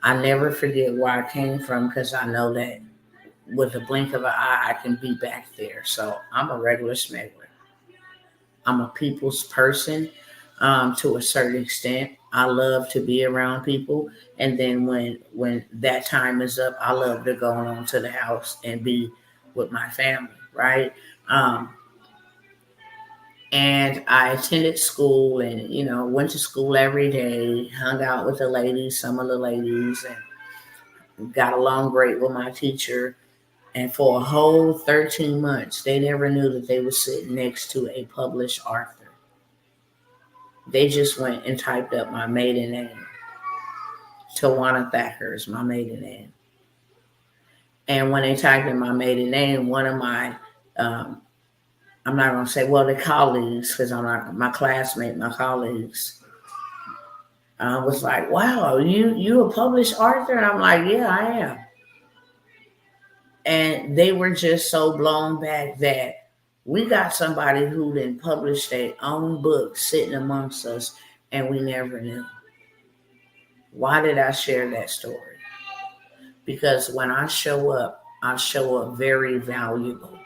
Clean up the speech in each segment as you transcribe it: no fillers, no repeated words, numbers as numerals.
I never forget where I came from because I know that with a blink of an eye, I can be back there. So I'm a regular smuggler. I'm a people's person to a certain extent. I love to be around people, and then when that time is up, I love to go on to the house and be with my family, right? Um, and I attended school, and went to school every day, hung out with the ladies, some of the ladies, and got along great with my teacher. And for a whole 13 months, they never knew that they were sitting next to a published author. They just went and typed up my maiden name. Tawana Thacker is my maiden name. And when they typed in my maiden name, one of my, um, I'm not going to say, well, the colleagues, because I'm not my classmate, my colleagues, was like, wow, you a published author? And I'm like, yeah, I am. And they were just so blown back that we got somebody who didn't publish their own book sitting amongst us, and we never knew. Why did I share that story? Because when I show up very valuable.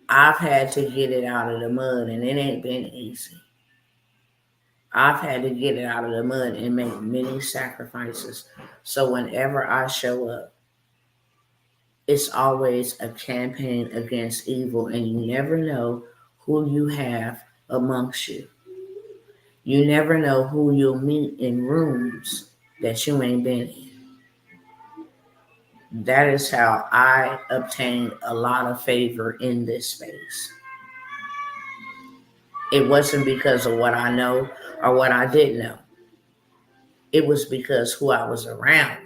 I've had to get it out of the mud, and it ain't been easy. I've had to get it out of the mud and make many sacrifices. So whenever I show up, it's always a campaign against evil, and you never know who you have amongst you. You never know who you'll meet in rooms that you ain't been in. That is how I obtained a lot of favor in this space. It wasn't because of what I know or what I didn't know. It was because who I was around.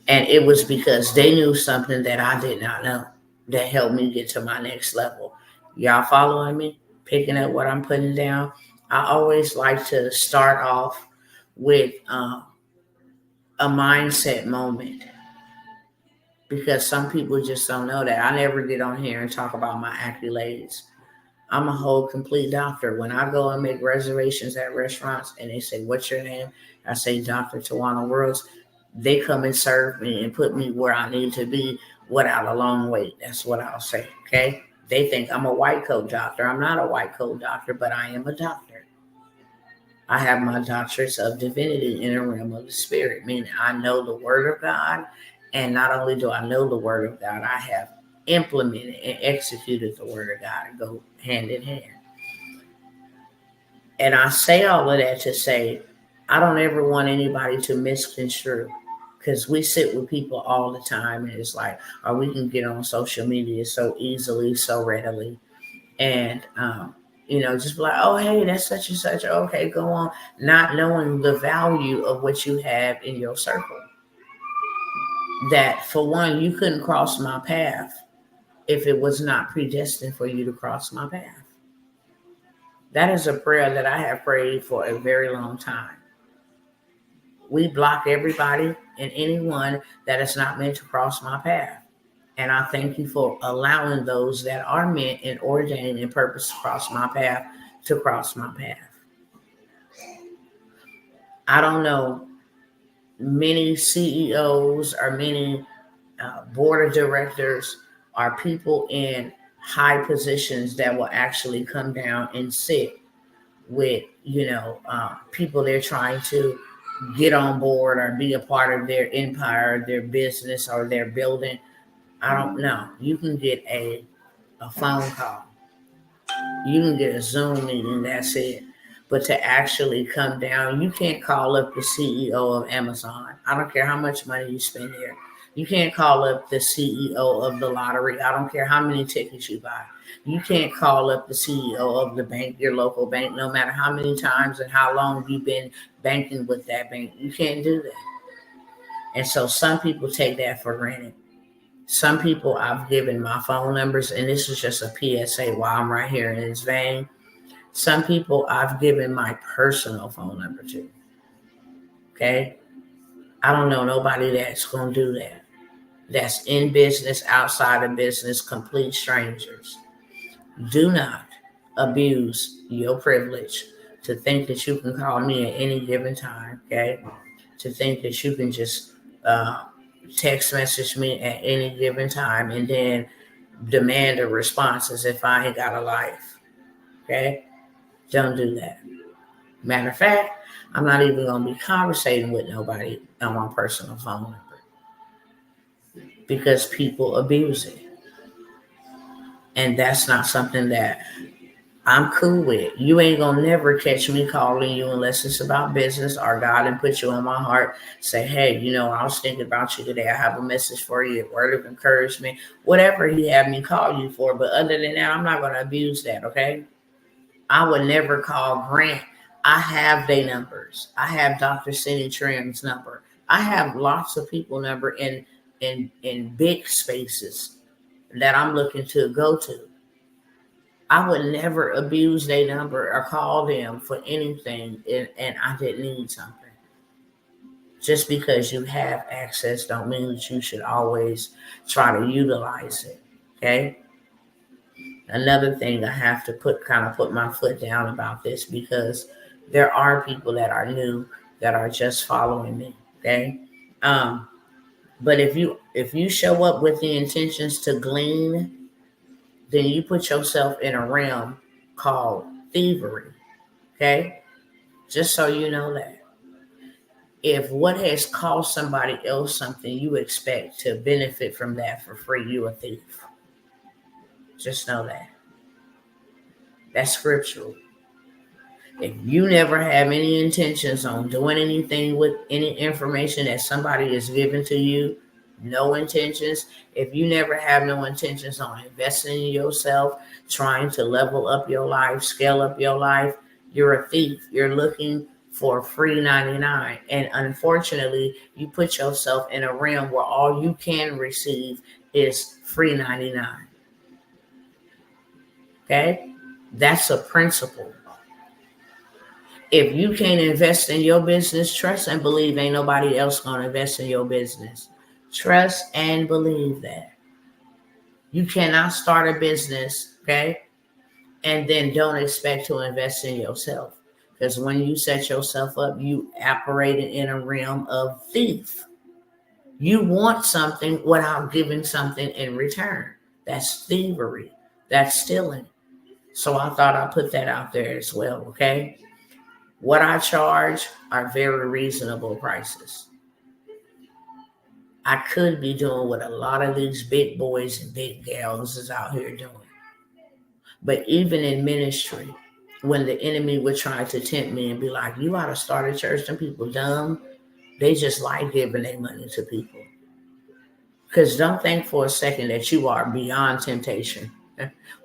And it was because they knew something that I did not know that helped me get to my next level. Y'all following me? Picking up what I'm putting down? I always like to start off with a mindset moment because some people just don't know that. I never get on here and talk about my accolades. I'm a whole complete doctor. When I go and make reservations at restaurants and they say, what's your name? I say, Dr. Tawana Worlds. They come and serve me and put me where I need to be without a long wait. That's what I'll say. Okay. They think I'm a white coat doctor. I'm not a white coat doctor, but I am a doctor. I have my doctorates of divinity in the realm of the spirit, meaning I know the word of God. And not only do I know the word of God, I have implemented and executed the word of God and go hand in hand. And I say all of that to say, I don't ever want anybody to misconstrue because we sit with people all the time and it's like, oh, we can get on social media so easily, so readily. And, just be like, oh, hey, that's such and such. Okay, go on. Not knowing the value of what you have in your circle. That for one, you couldn't cross my path if it was not predestined for you to cross my path. That is a prayer that I have prayed for a very long time. We block everybody and anyone that is not meant to cross my path. And I thank you for allowing those that are meant and ordained and purpose to cross my path to cross my path. I don't know many CEOs or many board of directors or people in high positions that will actually come down and sit with, people they're trying to get on board or be a part of their empire, their business, or their building. I don't know. You can get a phone call. You can get a Zoom meeting, that's it. But to actually come down, you can't call up the CEO of Amazon. I don't care how much money you spend there. You can't call up the CEO of the lottery. I don't care how many tickets you buy. You can't call up the CEO of the bank, your local bank, no matter how many times and how long you've been banking with that bank. You can't do that. And so some people take that for granted. Some people I've given my phone numbers, and this is just a PSA while I'm right here in this vein. Some people I've given my personal phone number to. Okay? I don't know nobody that's going to do that. That's in business, outside of business, complete strangers. Do not abuse your privilege to think that you can call me at any given time, okay? To think that you can just text message me at any given time and then demand a response as if I ain't got a life, okay? Don't do that. Matter of fact, I'm not even going to be conversating with nobody on my personal phone number because people abuse it. And that's not something that I'm cool with. You ain't gonna never catch me calling you unless it's about business or God and put you on my heart. Say, hey, I was thinking about you today. I have a message for you, a word of encouragement, whatever he had me call you for. But other than that, I'm not gonna abuse that, okay? I would never call Grant. I have their numbers. I have Dr. Cindy Trim's number. I have lots of people number in big spaces that I'm looking to go to. I would never abuse their number or call them for anything and I didn't need something. Just because you have access don't mean that you should always try to utilize it. Okay? Another thing I have to put my foot down about this because there are people that are new that are just following me. Okay? But if you show up with the intentions to glean, then you put yourself in a realm called thievery. Okay? Just so you know that. If what has cost somebody else something, you expect to benefit from that for free, you a thief. Just know that. That's scriptural. If you never have any intentions on doing anything with any information that somebody is giving to you, no intentions. If you never have no intentions on investing in yourself, trying to level up your life, scale up your life, you're a thief. You're looking for free 99. And unfortunately, you put yourself in a realm where all you can receive is free 99. Okay? That's a principle. If you can't invest in your business, trust and believe ain't nobody else going to invest in your business. Trust and believe that. You cannot start a business, okay, and then don't expect to invest in yourself. Because when you set yourself up, you operated in a realm of thief. You want something without giving something in return. That's thievery. That's stealing. So I thought I'd put that out there as well, okay? What I charge are very reasonable prices. I could be doing what a lot of these big boys and big gals is out here doing. But even in ministry, when the enemy would try to tempt me and be like, you ought to start a church, and people dumb, they just like giving their money to people. Because don't think for a second that you are beyond temptation.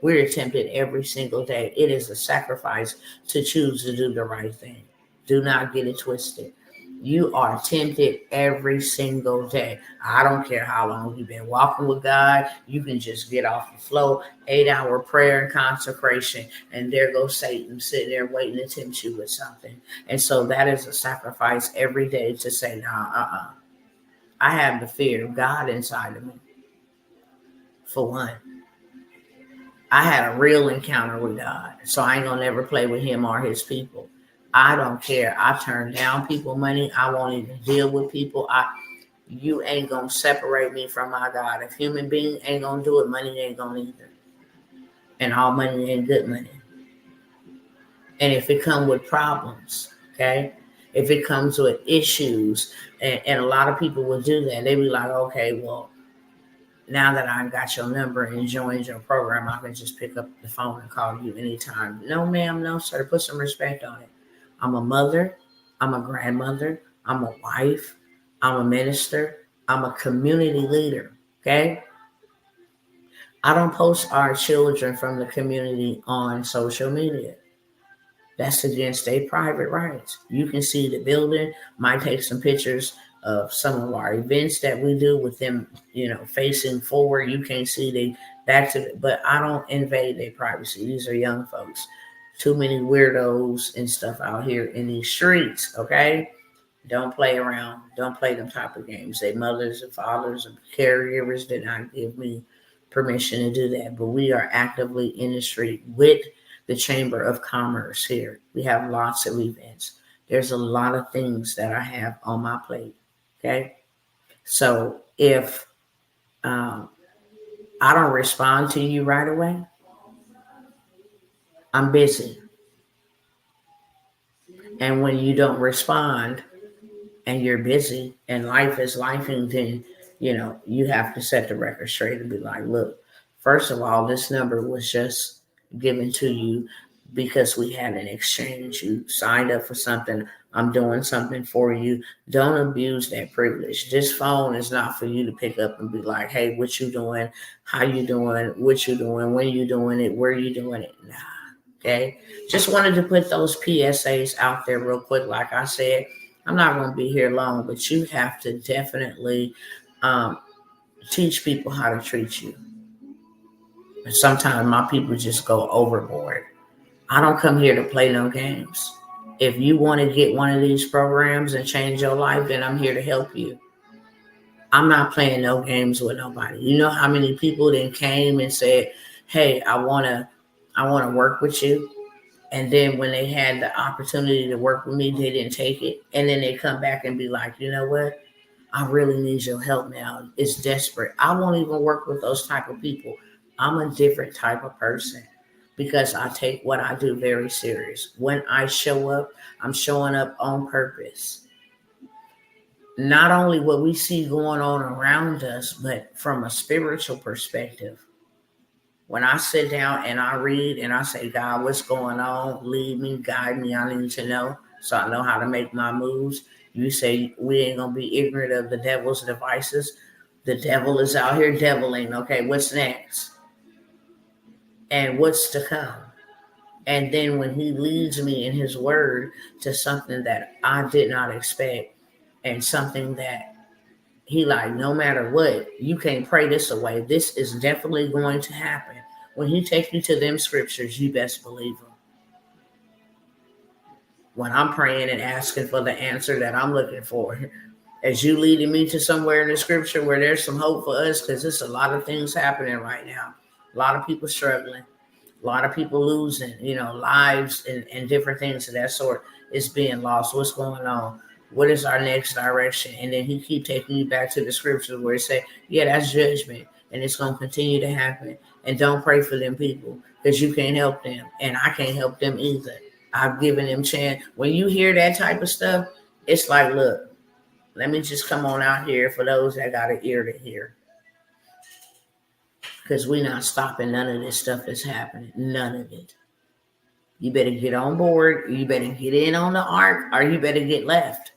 We're tempted every single day. It is a sacrifice to choose to do the right thing. Do not get it twisted. You are tempted every single day. I don't care how long you've been walking with God. You can just get off the flow, 8-hour prayer and consecration, and there goes Satan sitting there waiting to tempt you with something. And so that is a sacrifice every day to say, nah, I have the fear of God inside of me. For one, I had a real encounter with God, so I ain't gonna never play with him or his people. I don't care. I turn down people money. I won't even deal with people. You ain't gonna separate me from my God. If human being ain't gonna do it, money ain't gonna either. And all money ain't good money. And if it comes with problems, okay, if it comes with issues, and a lot of people will do that, they be like, okay, well, now that I got your number and joined your program, I can just pick up the phone and call you anytime. No, ma'am, no, sir. Put some respect on it. I'm a mother. I'm a grandmother. I'm a wife. I'm a minister. I'm a community leader. Okay? I don't post our children from the community on social media. That's against their private rights. You can see the building, might take some pictures of some of our events that we do with them, facing forward. You can't see they back to it, but I don't invade their privacy. These are young folks. Too many weirdos and stuff out here in these streets, okay? Don't play around. Don't play them type of games. Their mothers and fathers and caregivers did not give me permission to do that. But we are actively in the street with the Chamber of Commerce here. We have lots of events. There's a lot of things that I have on my plate. Okay. So if I don't respond to you right away, I'm busy. And when you don't respond and you're busy and life is life, and then, you have to set the record straight and be like, look, first of all, this number was just given to you because we had an exchange. You signed up for something. I'm doing something for you. Don't abuse that privilege. This phone is not for you to pick up and be like, hey, what you doing? How you doing? What you doing? When you doing it? Where you doing it? Nah. Okay. Just wanted to put those PSAs out there real quick. Like I said, I'm not going to be here long, but you have to definitely um, teach people how to treat you. And sometimes my people just go overboard. I don't come here to play no games. If you want to get one of these programs and change your life, then I'm here to help you. I'm not playing no games with nobody. You know how many people then came and said, hey, I wanna work with you. And then when they had the opportunity to work with me, they didn't take it. And then they come back and be like, you know what? I really need your help now. It's desperate. I won't even work with those type of people. I'm a different type of person because I take what I do very serious. When I show up, I'm showing up on purpose. Not only what we see going on around us, but from a spiritual perspective. When I sit down and I read and I say, God, what's going on? Lead me, guide me. I need to know so I know how to make my moves. You say we ain't going to be ignorant of the devil's devices. The devil is out here deviling. Okay, what's next? And what's to come? And then when he leads me in his word to something that I did not expect and something that he like, no matter what, you can't pray this away. This is definitely going to happen. When he takes you to them scriptures, you best believe them. When I'm praying and asking for the answer that I'm looking for, as you leading me to somewhere in the scripture where there's some hope for us, because there's a lot of things happening right now. A lot of people struggling. A lot of people losing, lives and different things of that sort is being lost. What's going on? What is our next direction? And then he keep taking you back to the scriptures where it say, yeah, that's judgment. And it's going to continue to happen. And don't pray for them people because you can't help them. And I can't help them either. I've given them chance. When you hear that type of stuff, it's like, look, let me just come on out here for those that got an ear to hear. Because we're not stopping none of this stuff that's happening. None of it. You better get on board. You better get in on the ark, or you better get left.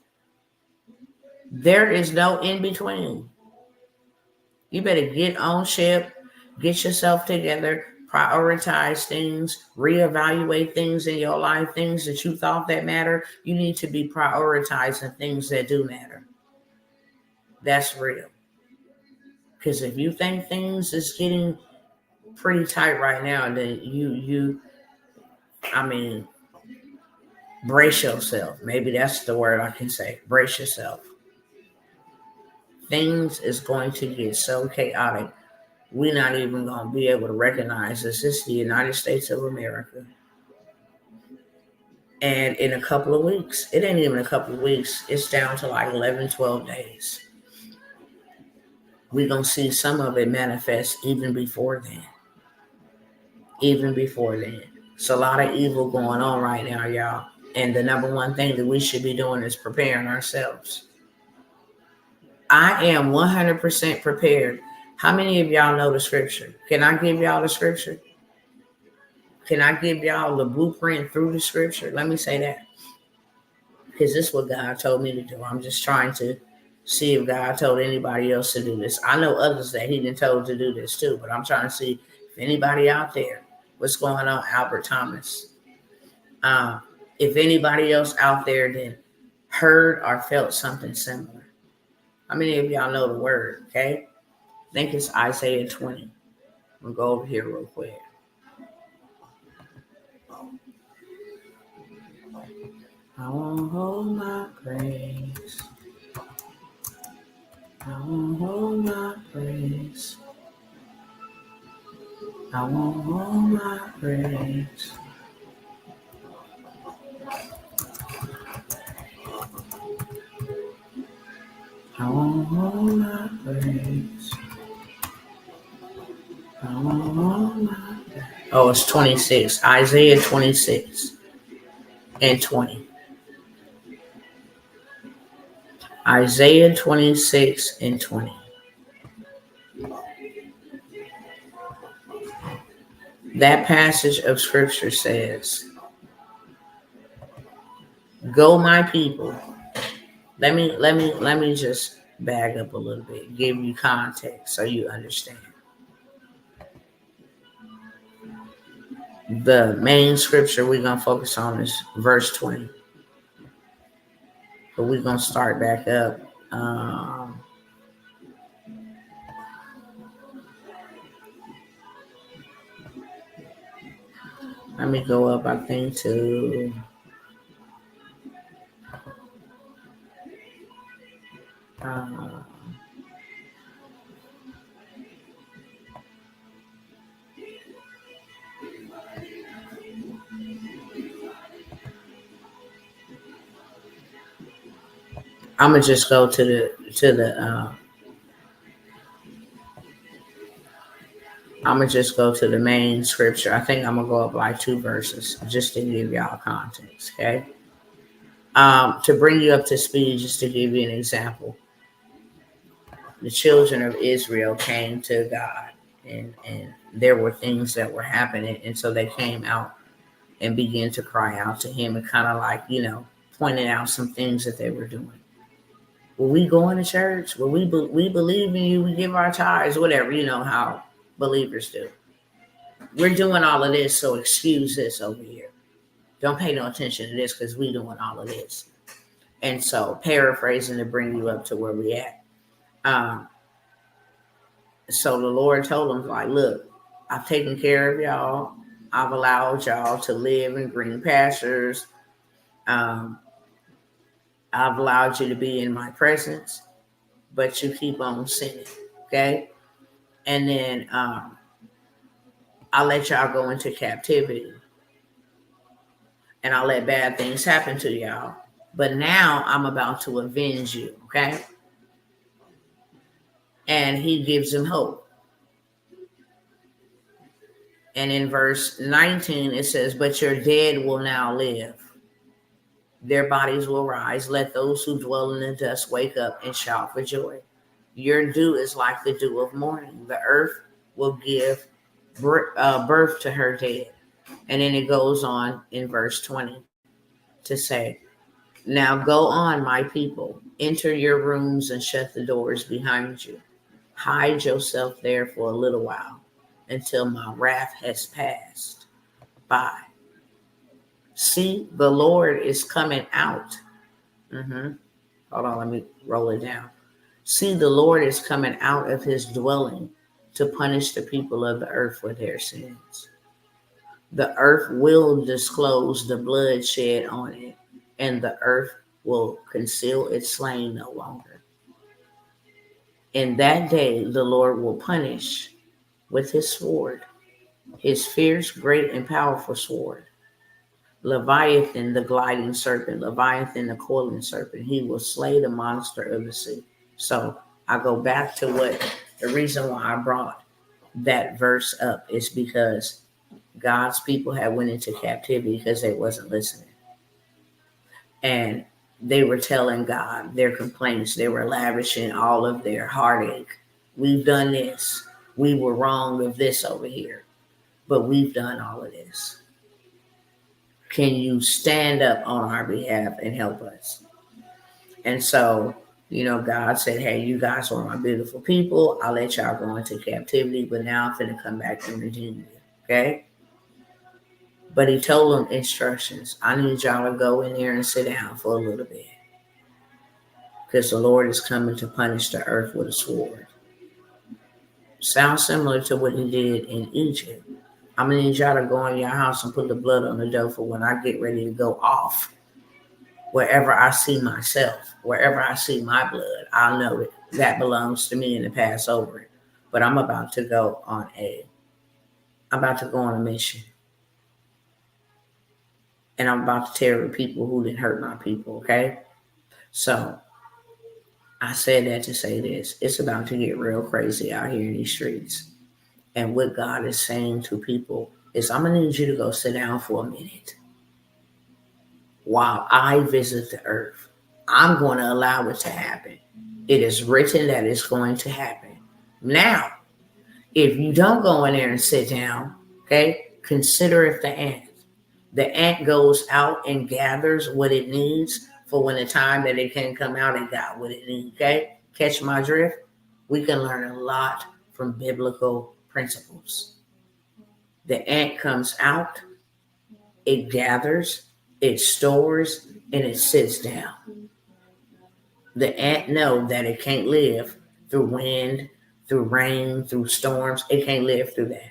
There is no in between. You better get on ship, get yourself together, prioritize things, reevaluate things in your life, things that you thought that matter. You need to be prioritizing things that do matter. That's real. Because if you think things is getting pretty tight right now, then brace yourself. Maybe that's the word I can say. Brace yourself. Things is going to get so chaotic. We're not even going to be able to recognize this. This is the United States of America. And in a couple of weeks, it ain't even a couple of weeks, it's down to like 11, 12 days. We're going to see some of it manifest even before then. Even before then. It's a lot of evil going on right now, y'all. And the number one thing that we should be doing is preparing ourselves. I am 100% prepared. How many of y'all know the scripture? Can I give y'all the scripture? Can I give y'all the blueprint through the scripture? Let me say that. Because this is what God told me to do. I'm just trying to see if God told anybody else to do this. I know others that he didn't told to do this too, but I'm trying to see if anybody out there, what's going on, Albert Thomas. If anybody else out there that heard or felt something similar. How many of y'all know the word, okay? I think it's Isaiah 20. We'll go over here real quick. I won't hold my praise. I won't hold my praise. I won't hold my praise. All my praise. All my praise. Oh, it's 26. Isaiah 26 and 20. Isaiah 26 and 20. That passage of scripture says, "Go, my people." Let me just bag up a little bit, give you context so you understand. The main scripture we're gonna focus on is verse 20, but we're gonna start back up. Let me go up, I think, to uh, I'm gonna just go to the I'm gonna just go to the main scripture. I think I'm gonna go up like 2 verses just to give y'all context, okay? To bring you up to speed, just to give you an example, the children of Israel came to God, and there were things that were happening, and so they came out and began to cry out to Him, and kind of like, pointing out some things that they were doing. Well, we going to church? Well, we believe in you. We give our tithes, whatever. You know how believers do. We're doing all of this, so excuse this over here. Don't pay no attention to this because we doing all of this. And so, paraphrasing to bring you up to where we at. So the Lord told them, like, look, I've taken care of y'all. I've allowed y'all to live in green pastures. I've allowed you to be in my presence, but you keep on sinning, okay? And then I'll let y'all go into captivity, and I'll let bad things happen to y'all. But now I'm about to avenge you, okay? And He gives them hope. And in verse 19, it says, but your dead will now live. Their bodies will rise. Let those who dwell in the dust wake up and shout for joy. Your dew is like the dew of morning. The earth will give birth to her dead. And then it goes on in verse 20 to say, now go on, my people. Enter your rooms and shut the doors behind you. Hide yourself there for a little while until my wrath has passed by. See, the Lord is coming out. Hold on, let me roll it down. See, the Lord is coming out of His dwelling to punish the people of the earth for their sins. The earth will disclose the blood shed on it, and the earth will conceal its slain no longer. In that day, the Lord will punish with His sword, His fierce, great, and powerful sword. Leviathan, the gliding serpent, Leviathan, the coiling serpent. He will slay the monster of the sea. So I go back to the reason why I brought that verse up is because God's people had went into captivity because they wasn't listening. And they were telling God their complaints. They were lavishing all of their heartache. We've done this. We were wrong with this over here, but we've done all of this. Can you stand up on our behalf and help us? And so, God said, hey, you guys are my beautiful people. I'll let y'all go into captivity, but now I'm going to come back and redeem you. Okay? But He told them instructions. I need y'all to go in there and sit down for a little bit, because the Lord is coming to punish the earth with a sword. Sounds similar to what He did in Egypt. I'm going to need y'all to go in your house and put the blood on the door for when I get ready to go off. Wherever I see myself, wherever I see my blood, I'll know that belongs to me and to pass over it. But I'm about to go on a mission. And I'm about to tell the people who didn't hurt my people, okay? So I said that to say this. It's about to get real crazy out here in these streets. And what God is saying to people is, I'm going to need you to go sit down for a minute while I visit the earth. I'm going to allow it to happen. It is written that it's going to happen. Now, if you don't go in there and sit down, okay, consider it the ant. The ant goes out and gathers what it needs for when the time that it can come out, it got what it needs, okay? Catch my drift? We can learn a lot from biblical principles. The ant comes out, it gathers, it stores, and it sits down. The ant knows that it can't live through wind, through rain, through storms. It can't live through that.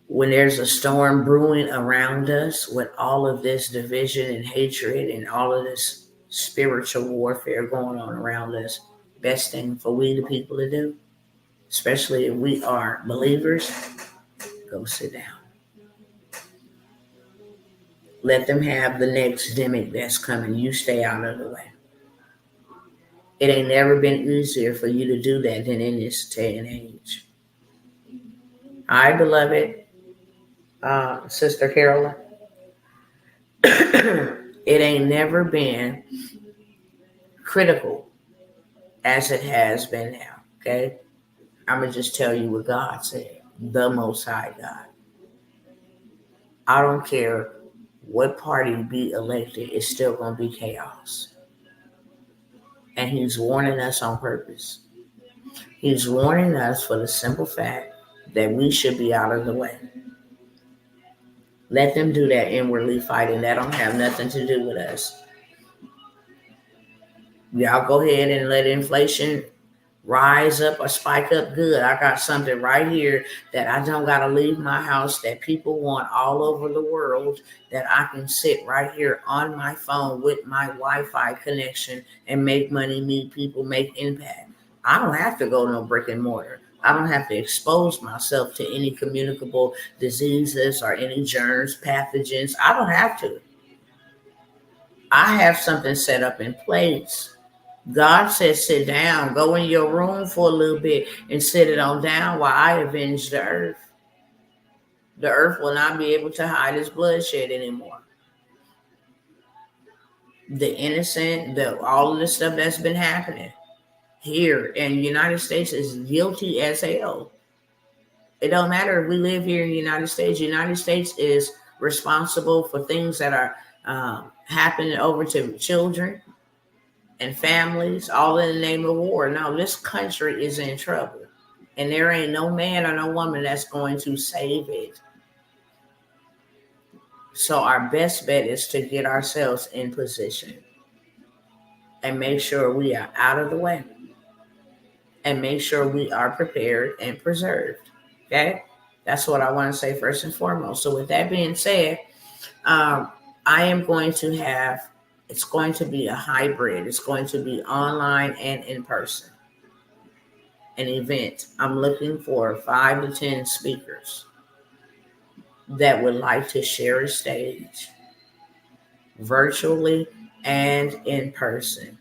When there's a storm brewing around us with all of this division and hatred and all of this spiritual warfare going on around us, best thing for we the people to do, especially if we are believers, go sit down. Let them have the next demic that's coming. You stay out of the way. It ain't never been easier for you to do that than in this day and age. All right, beloved, Sister Carolyn, it ain't never been critical as it has been now, okay? I'm going to just tell you what God said, the Most High God. I don't care what party be elected, it's still going to be chaos. And he's warning us on purpose. He's warning us for the simple fact that we should be out of the way. Let them do that inwardly fighting. That don't have nothing to do with us. Y'all go ahead and let inflation rise up or spike up good. I got something right here that I don't got to leave my house that people want all over the world, that I can sit right here on my phone with my Wi-Fi connection and make money, meet people, make impact. I don't have to go no brick and mortar. I don't have to expose myself to any communicable diseases or any germs, pathogens. I don't have to. I have something set up in place. God said, sit down, go in your room for a little bit and sit it on down while I avenge the earth. The earth will not be able to hide its bloodshed anymore. The innocent, all of the stuff that's been happening here in the United States is guilty as hell. It don't matter if we live here in the United States. The United States is responsible for things that are happening over to children and families, all in the name of war. Now, this country is in trouble, and there ain't no man or no woman that's going to save it. So our best bet is to get ourselves in position and make sure we are out of the way and make sure we are prepared and preserved. Okay? That's what I want to say first and foremost. So with that being said, I am going to have, it's going to be a hybrid. It's going to be online and in person. An event. I'm looking for 5 to 10 speakers that would like to share a stage virtually and in person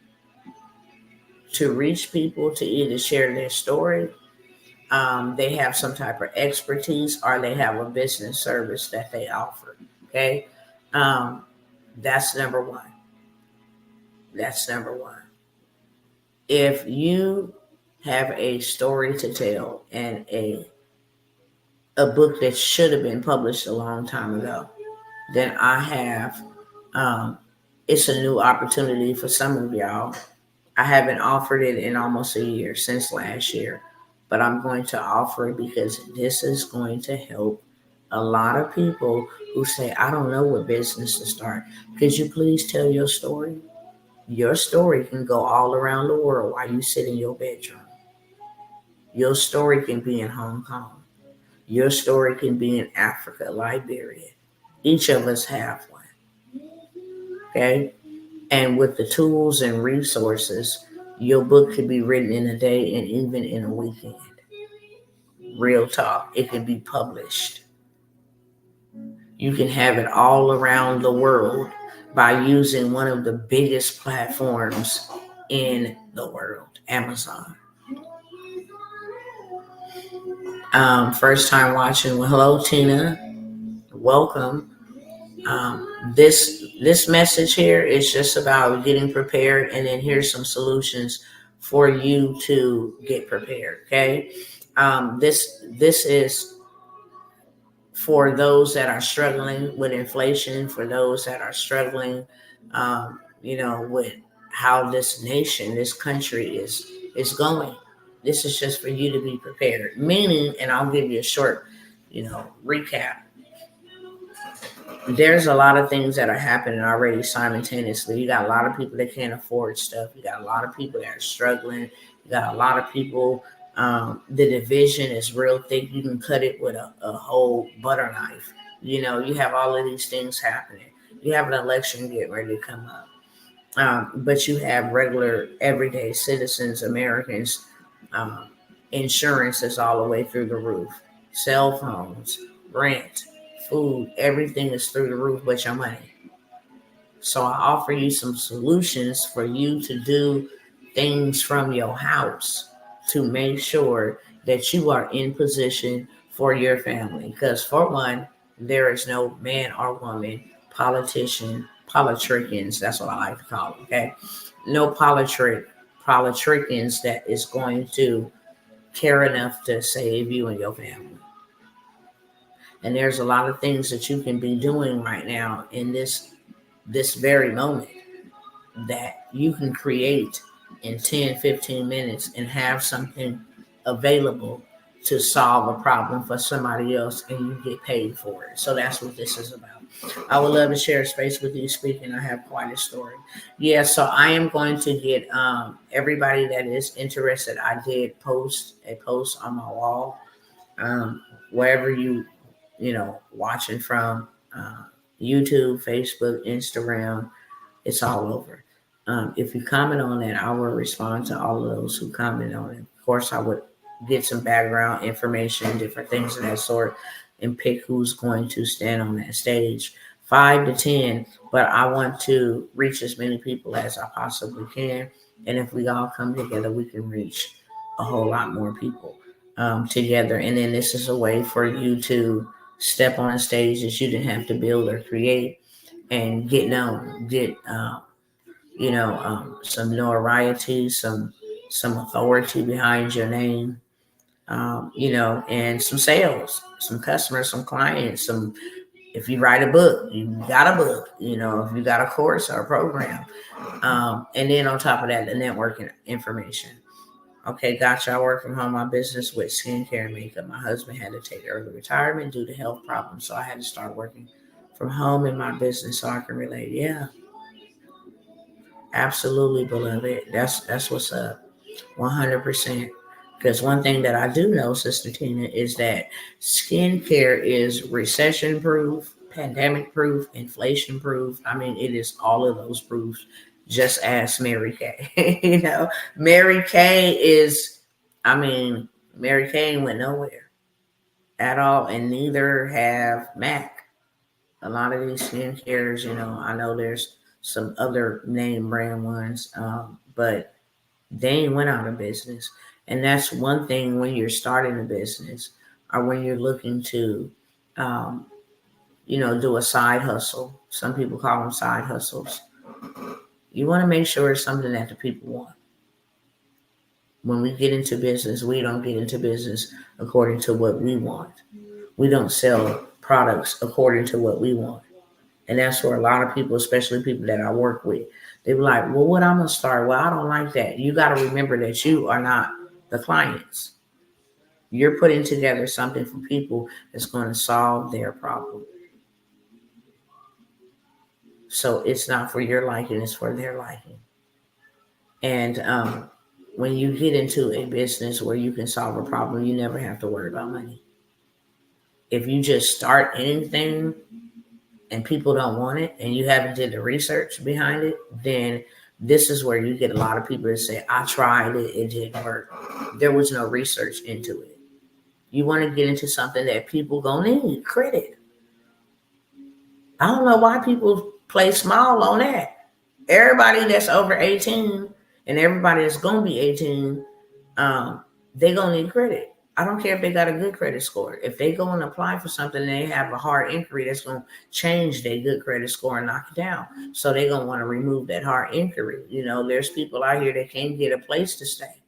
to reach people to either share their story, they have some type of expertise, or they have a business service that they offer. Okay. That's number one. That's number one. If you have a story to tell and a book that should have been published a long time ago, then I have, it's a new opportunity for some of y'all. I haven't offered it in almost a year, since last year, but I'm going to offer it because this is going to help a lot of people who say, I don't know what business to start. Could you please tell your story? Your story can go all around the world while you sit in your bedroom. Your story can be in Hong Kong. Your story can be in Africa, Liberia. Each of us have one. Okay? And with the tools and resources, your book could be written in a day and even in a weekend. Real talk. It can be published. You can have it all around the world by using one of the biggest platforms in the world, Amazon. First time watching. Well, hello, Tina. Welcome. This message here is just about getting prepared, and then here's some solutions for you to get prepared. Okay. This is for those that are struggling with inflation, for those that are struggling, with how this nation, this country is going. This is just for you to be prepared. Meaning, and I'll give you a short, recap. There's a lot of things that are happening already simultaneously. You got a lot of people that can't afford stuff. You got a lot of people that are struggling. You got a lot of people. The division is real thick. You can cut it with a whole butter knife. You have all of these things happening. You have an election getting ready to come up. But you have regular, everyday citizens, Americans. Insurance is all the way through the roof. Cell phones, rent, food, everything is through the roof but your money. So I offer you some solutions for you to do things from your house to make sure that you are in position for your family. Because for one, there is no man or woman, politicians, that's what I like to call them, okay? No politicians that is going to care enough to save you and your family. And there's a lot of things that you can be doing right now in this very moment that you can create in 10, 15 minutes and have something available to solve a problem for somebody else, and you get paid for it. So that's what this is about. I would love to share a space with you speaking. I have quite a story. Yeah, so I am going to get everybody that is interested. I did post a post on my wall, wherever watching from, YouTube, Facebook, Instagram, it's all over. If you comment on that, I will respond to all of those who comment on it. Of course, I would get some background information, different things of that sort, and pick who's going to stand on that stage. 5 to 10, but I want to reach as many people as I possibly can. And if we all come together, we can reach a whole lot more people together. And then this is a way for you to step on a stage that you didn't have to build or create and get known, get some notoriety, some authority behind your name, and some sales, some customers, some clients, if you write a book, you got a book, if you got a course or a program. And then on top of that, the networking information. Okay, gotcha. I work from home. My business with skincare and makeup. My husband had to take early retirement due to health problems, so I had to start working from home in my business so I can relate. Yeah, absolutely, beloved. That's what's up. 100%. Because one thing that I do know, Sister Tina, is that skincare is recession proof, pandemic proof, inflation proof. I mean, it is all of those proofs. Just ask Mary Kay. Mary Kay Mary Kay went nowhere at all, and neither have MAC. A lot of these skincares, I know there's some other name brand ones, but they ain't went out of business. And that's one thing when you're starting a business or when you're looking to, do a side hustle. Some people call them side hustles. You want to make sure it's something that the people want. When we get into business, we don't get into business according to what we want. We don't sell products according to what we want. And that's where a lot of people, especially people that I work with, they be like, well, what I'm going to start? Well, I don't like that. You got to remember that you are not the clients. You're putting together something for people that's going to solve their problem. So it's not for your liking, it's for their liking. And when you get into a business where you can solve a problem, you never have to worry about money. If you just start anything and people don't want it and you haven't did the research behind it, then this is where you get a lot of people that say, I tried it, it didn't work. There was no research into it. You want to get into something that people gonna need credit. I don't know why people Play small on that. Everybody that's over 18 and everybody that's going to be 18, they're going to need credit. I don't care if they got a good credit score. If they go and apply for something and they have a hard inquiry that's going to change their good credit score and knock it down. So they're going to want to remove that hard inquiry. There's people out here that can't get a place to stay.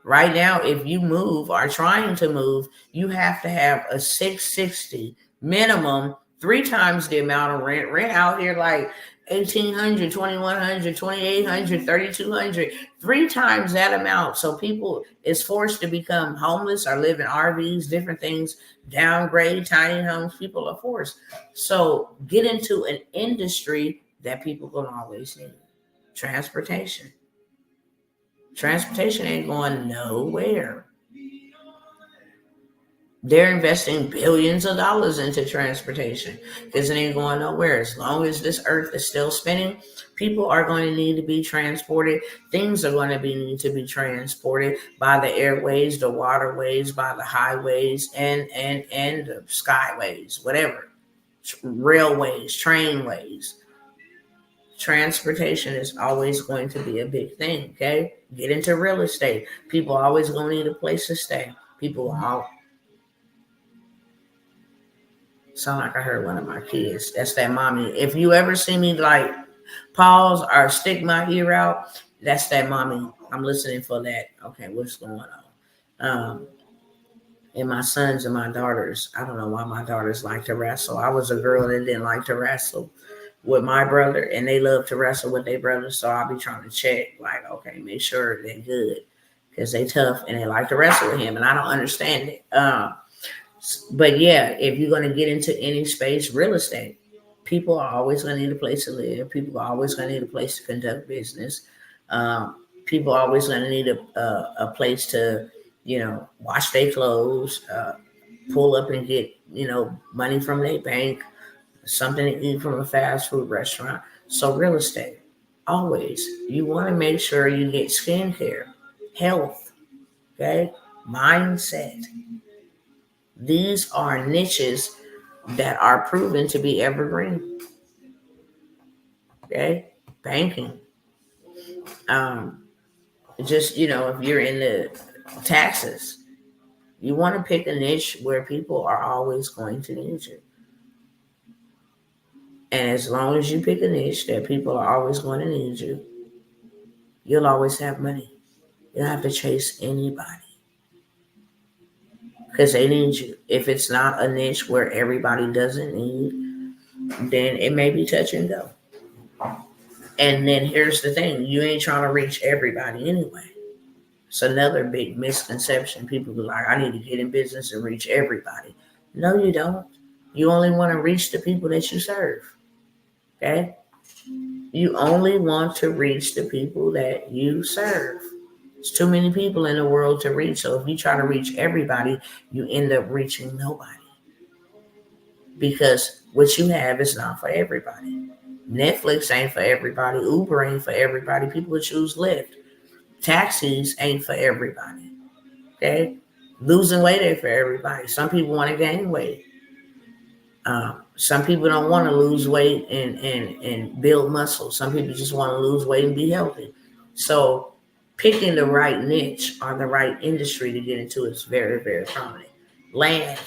Right now, if you move or trying to move, you have to have a 660 minimum, 3 times the amount of rent. Rent out here like 1,800, 2,100, 2,800, 3,200, 3 times that amount. So people is forced to become homeless or live in RVs, different things, downgrade, tiny homes. People are forced. So get into an industry that people will always need. Transportation. Transportation ain't going nowhere. They're investing billions of dollars into transportation because it ain't going nowhere. As long as this earth is still spinning, people are going to need to be transported. Things are going to need to be transported by the airways, the waterways, by the highways, and the skyways, whatever. Railways, trainways. Transportation is always going to be a big thing, okay? Get into real estate. People are always going to need a place to stay. People are sound like I heard one of my kids. That's that mommy. If you ever see me like pause or stick my ear out, that's that mommy. I'm listening for that. Okay, what's going on? And my sons and my daughters, I don't know why my daughters like to wrestle. I was a girl that didn't like to wrestle with my brother, and they love to wrestle with their brother. So I'll be trying to check, like, okay, make sure they're good because they tough and they like to wrestle with him, and I don't understand it. But yeah, if you're going to get into any space, real estate, people are always going to need a place to live. People are always going to need a place to conduct business. People are always going to need a place to, wash their clothes, pull up and get, money from their bank, something to eat from a fast food restaurant. So real estate, always, you want to make sure you get skincare, health, okay, mindset. These are niches that are proven to be evergreen. Okay, banking. Just if you're in the taxes, you want to pick a niche where people are always going to need you. And as long as you pick a niche that people are always going to need you, you'll always have money. You don't have to chase anybody because they need you. If it's not a niche where everybody doesn't need, then it may be touch and go. And then here's the thing, you ain't trying to reach everybody anyway. It's another big misconception. People be like, I need to get in business and reach everybody. No, you don't. You only want to reach the people that you serve. Okay? You only want to reach the people that you serve. There's too many people in the world to reach. So if you try to reach everybody, you end up reaching nobody. Because what you have is not for everybody. Netflix ain't for everybody. Uber ain't for everybody. People choose Lyft. Taxis ain't for everybody. Okay? Losing weight ain't for everybody. Some people want to gain weight. Some people don't want to lose weight and build muscle. Some people just want to lose weight and be healthy. So picking the right niche or the right industry to get into is very, very prominent. Land.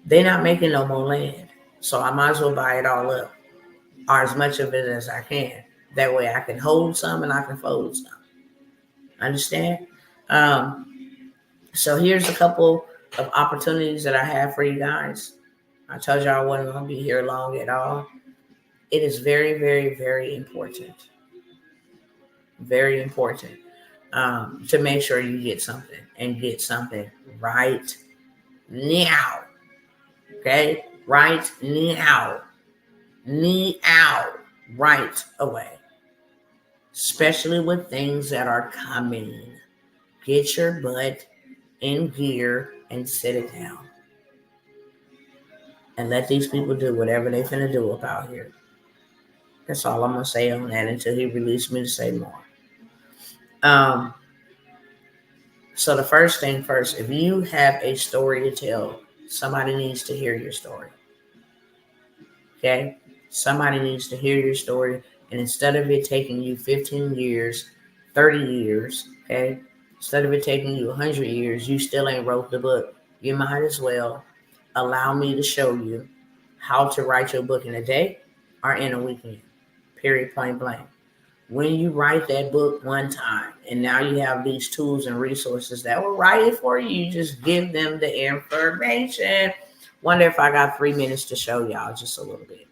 They're not making no more land. So I might as well buy it all up, or as much of it as I can. That way I can hold some and I can fold some. Understand? So here's a couple of opportunities that I have for you guys. I told you I wasn't going to be here long at all. It is very, very, very important. Very important to make sure you get something and get something right now. Okay? Right now. Right away. Especially with things that are coming. Get your butt in gear and sit it down. And let these people do whatever they finna do up out here. That's all I'm gonna say on that until he releases me to say more. So the first thing first, if you have a story to tell, somebody needs to hear your story. Okay? Somebody needs to hear your story. And instead of it taking you 15 years, 30 years, okay? Instead of it taking you 100 years, you still ain't wrote the book. You might as well allow me to show you how to write your book in a day or in a weekend. Period, point blank. When you write that book one time and now you have these tools and resources that will write it for you, you just give them the information. Wonder if I got 3 minutes to show y'all just a little bit.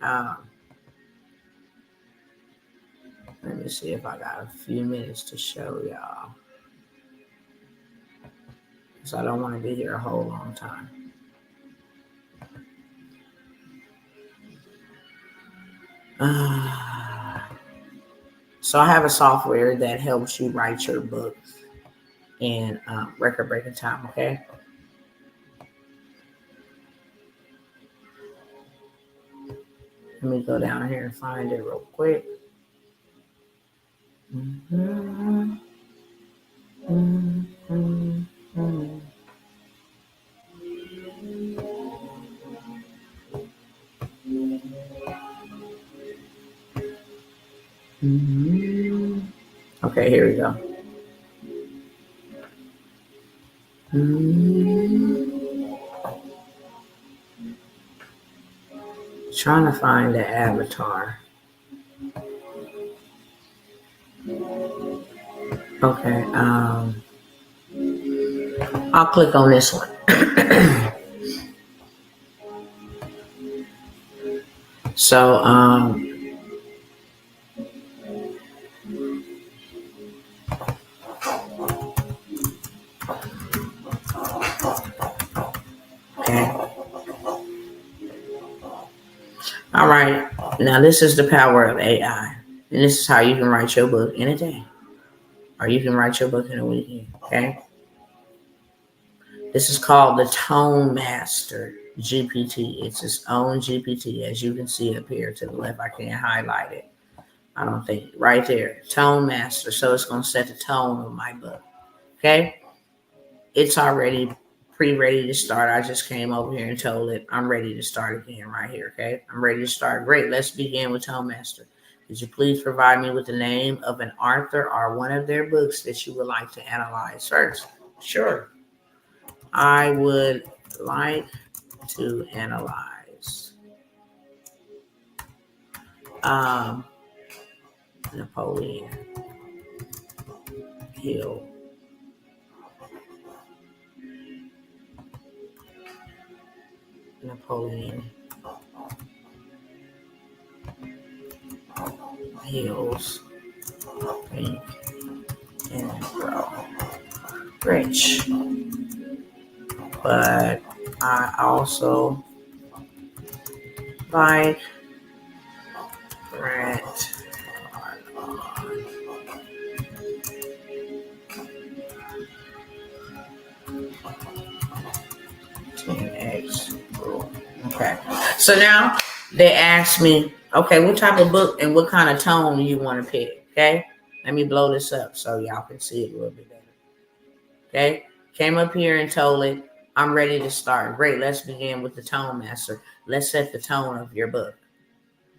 Um, Let me see if I got a few minutes to show y'all. Because I don't want to be here a whole long time. So I have a software that helps you write your book in record breaking time, okay? Let me go down here and find it real quick. Mm-hmm. Mm-hmm. Mm-hmm. Mm-hmm. Okay, here we go. Mm-hmm. Trying to find the avatar. Okay, I'll click on this one. So, okay. All right. Now, this is the power of AI. And this is how you can write your book in a day. Or you can write your book in a weekend. Okay. This is called the Tone Master GPT. It's its own GPT, as you can see up here to the left. I can't highlight it. I don't think. Right there. Tone Master. So it's going to set the tone of my book. Okay. It's already pre-ready to start. I just came over here and told it I'm ready to start again right here. Okay. I'm ready to start. Great. Let's begin with Tone Master. Could you please provide me with the name of an author or one of their books that you would like to analyze first? Sure. I would like to analyze um, Napoleon Hill. Napoleon Hill's Think and Grow Rich. But I also like Grant Cardone. 10x rule. Okay. So now they asked me, okay, what type of book and what kind of tone you want to pick? Okay. Let me blow this up so y'all can see it a little bit better. Okay. Came up here and told it, I'm ready to start. Great. Let's begin with the tone master. Let's set the tone of your book.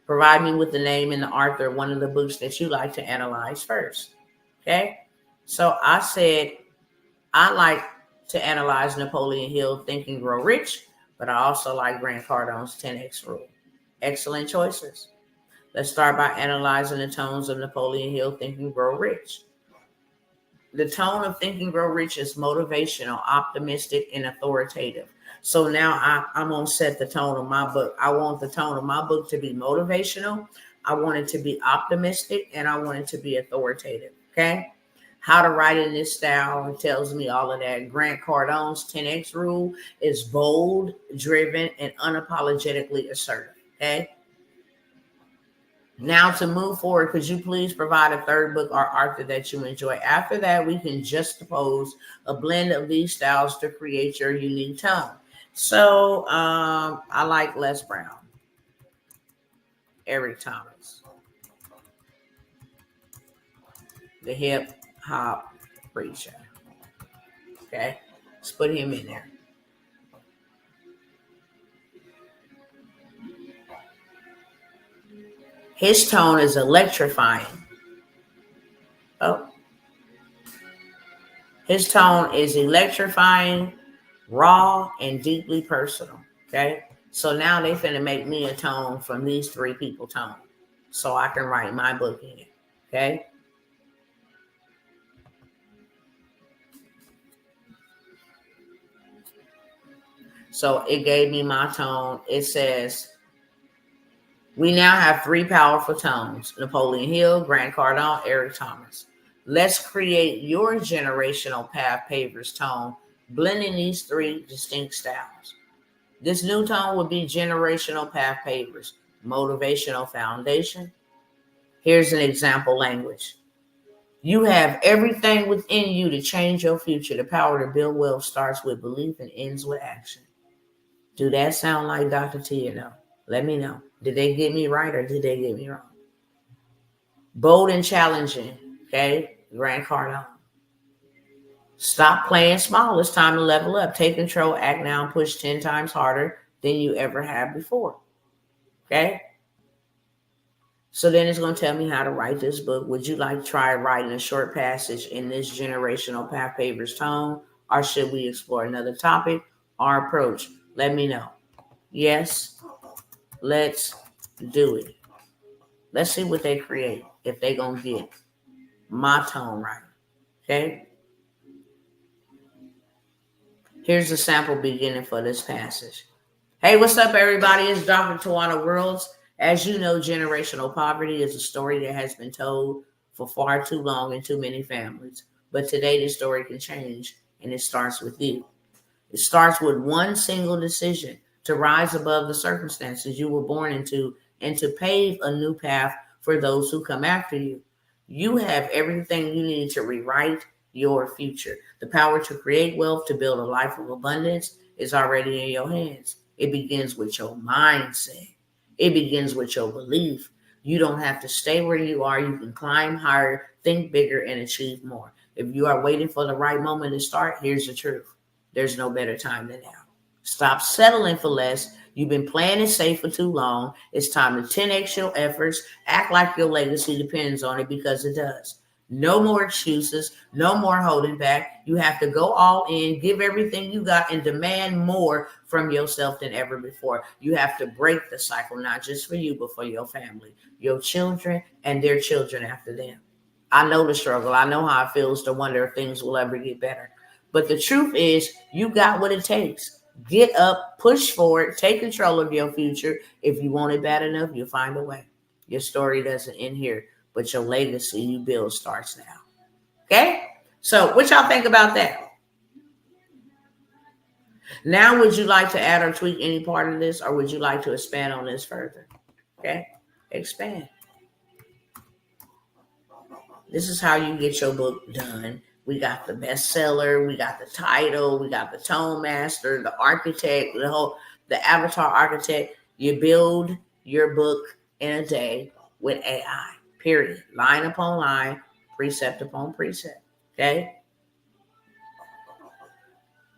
Provide me with the name and the author of one of the books that you like to analyze first. Okay. So I said, I like to analyze Napoleon Hill Think and Grow Rich, but I also like Grant Cardone's 10x rule. Excellent choices. Let's start by analyzing the tones of Napoleon Hill Think and Grow Rich. The tone of Think and Grow Rich is motivational, optimistic, and authoritative. So now I'm going to set the tone of my book. I want the tone of my book to be motivational. I want it to be optimistic, and I want it to be authoritative. Okay. How to write in this style, it tells me all of that. Grant Cardone's 10x rule is bold, driven, and unapologetically assertive. Okay. Now to move forward, could you please provide a third book or author that you enjoy? After that, we can juxtapose a blend of these styles to create your unique tone. So I like Les Brown, Eric Thomas, the hip hop preacher. Okay, let's put him in there. His tone is electrifying. Oh, his tone is electrifying, raw, and deeply personal. Okay. So now they finna make me a tone from these three people tone. So I can write my book in it. Okay. So it gave me my tone. It says, we now have three powerful tones: Napoleon Hill, Grant Cardone, Eric Thomas. Let's create your generational path pavers tone, blending these three distinct styles. This new tone would be generational path pavers, motivational foundation. Here's an example language. You have everything within you to change your future. The power to build wealth starts with belief and ends with action. Do that sound like Dr. T? No. Let me know. Did they get me right or did they get me wrong? Bold and challenging. Okay. Grant Cardone. Stop playing small. It's time to level up. Take control, act now, and push 10 times harder than you ever have before. Okay. So then it's going to tell me how to write this book. Would you like to try writing a short passage in this generational path pavers tone? Or should we explore another topic or approach? Let me know. Yes, let's do it. Let's see what they create, if they going to get my tone right. Okay? Here's the sample beginning for this passage. Hey, what's up, everybody? It's Dr. Tawana Worlds. As you know, generational poverty is a story that has been told for far too long in too many families. But today, the story can change, and it starts with you. It starts with one single decision to rise above the circumstances you were born into and to pave a new path for those who come after you. You have everything you need to rewrite your future. The power to create wealth, to build a life of abundance is already in your hands. It begins with your mindset. It begins with your belief. You don't have to stay where you are. You can climb higher, think bigger, and achieve more. If you are waiting for the right moment to start, here's the truth. There's no better time than now. Stop settling for less. You've been playing it safe for too long. It's time to 10x your efforts. Act like your legacy depends on it, because it does. No more excuses. No more holding back. You have to go all in, give everything you got, and demand more from yourself than ever before. You have to break the cycle, not just for you, but for your family, your children, and their children after them. I know the struggle. I know how it feels to wonder if things will ever get better. But the truth is, you got what it takes. Get up, push forward, take control of your future. If you want it bad enough, you'll find a way. Your story doesn't end here, but your legacy you build starts now. Okay? So what y'all think about that? Now, would you like to add or tweak any part of this, or would you like to expand on this further? Okay? Expand. This is how you get your book done. We got the bestseller, we got the title, we got the tone master, the architect, the avatar architect. You build your book in a day with AI, period. Line upon line, precept upon precept. Okay.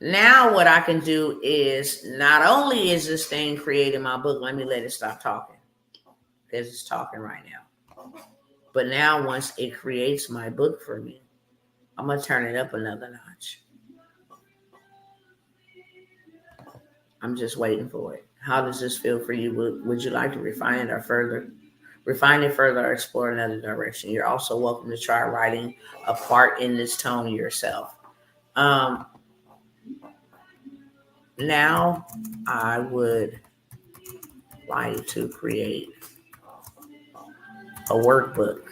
Now what I can do is, not only is this thing creating my book, let me let it stop talking, because it's talking right now. But now once it creates my book for me, I'm going to turn it up another notch. I'm just waiting for it. How does this feel for you? Would you like to refine it further or explore another direction? You're also welcome to try writing a part in this tone yourself. Now I would like to create a workbook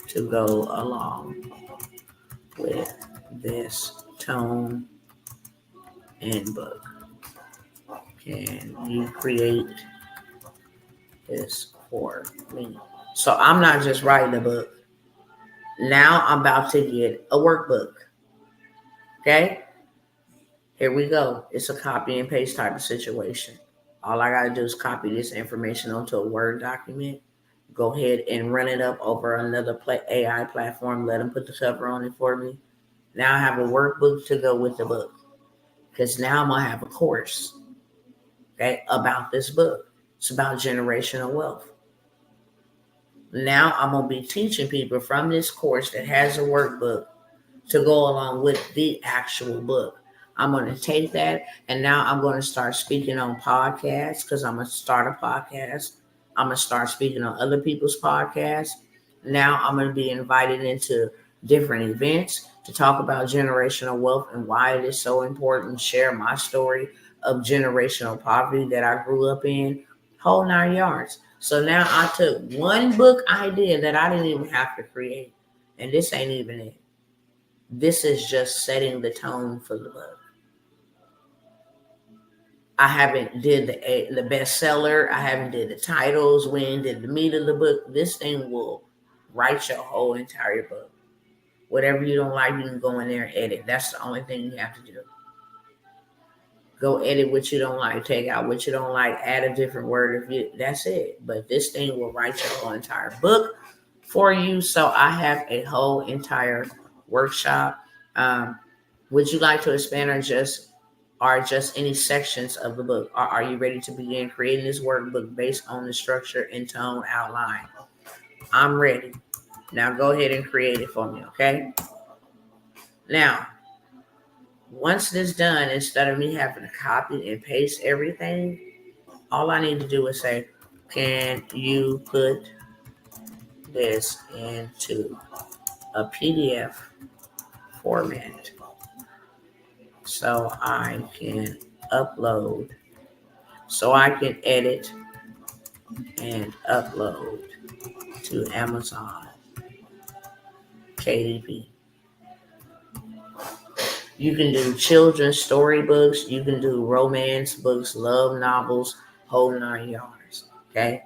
to go along with this tone and book. Can you create this for me? So I'm not just writing a book. Now I'm about to get a workbook. Okay? Here we go. It's a copy and paste type of situation. All I got to do is copy this information onto a Word document. Go ahead and run it up over another AI platform. Let them put the cover on it for me. Now I have a workbook to go with the book, because now I'm going to have a course, okay, about this book. It's about generational wealth. Now I'm going to be teaching people from this course that has a workbook to go along with the actual book. I'm going to take that and now I'm going to start speaking on podcasts because I'm going to start a podcast. I'm going to start speaking on other people's podcasts. Now I'm going to be invited into different events to talk about generational wealth and why it is so important, share my story of generational poverty that I grew up in, whole 9 yards. So now I took one book idea that I didn't even have to create, and this ain't even it. This is just setting the tone for the book. I haven't did the bestseller. I haven't did the titles. We ain't did the meat of the book. This thing will write your whole entire book. Whatever you don't like, you can go in there and edit. That's the only thing you have to do. Go edit what you don't like. Take out what you don't like. Add a different word. That's it. But this thing will write your whole entire book for you. So I have a whole entire workshop. Would you like to expand or just any sections of the book? Or are you ready to begin creating this workbook based on the structure and tone outline? I'm ready. Now go ahead and create it for me, okay? Now, once this is done, instead of me having to copy and paste everything, all I need to do is say, can you put this into a PDF format so I can upload, so I can edit and upload to Amazon KDP. You can do children's storybooks. You can do romance books, love novels, whole 9 yards. Okay.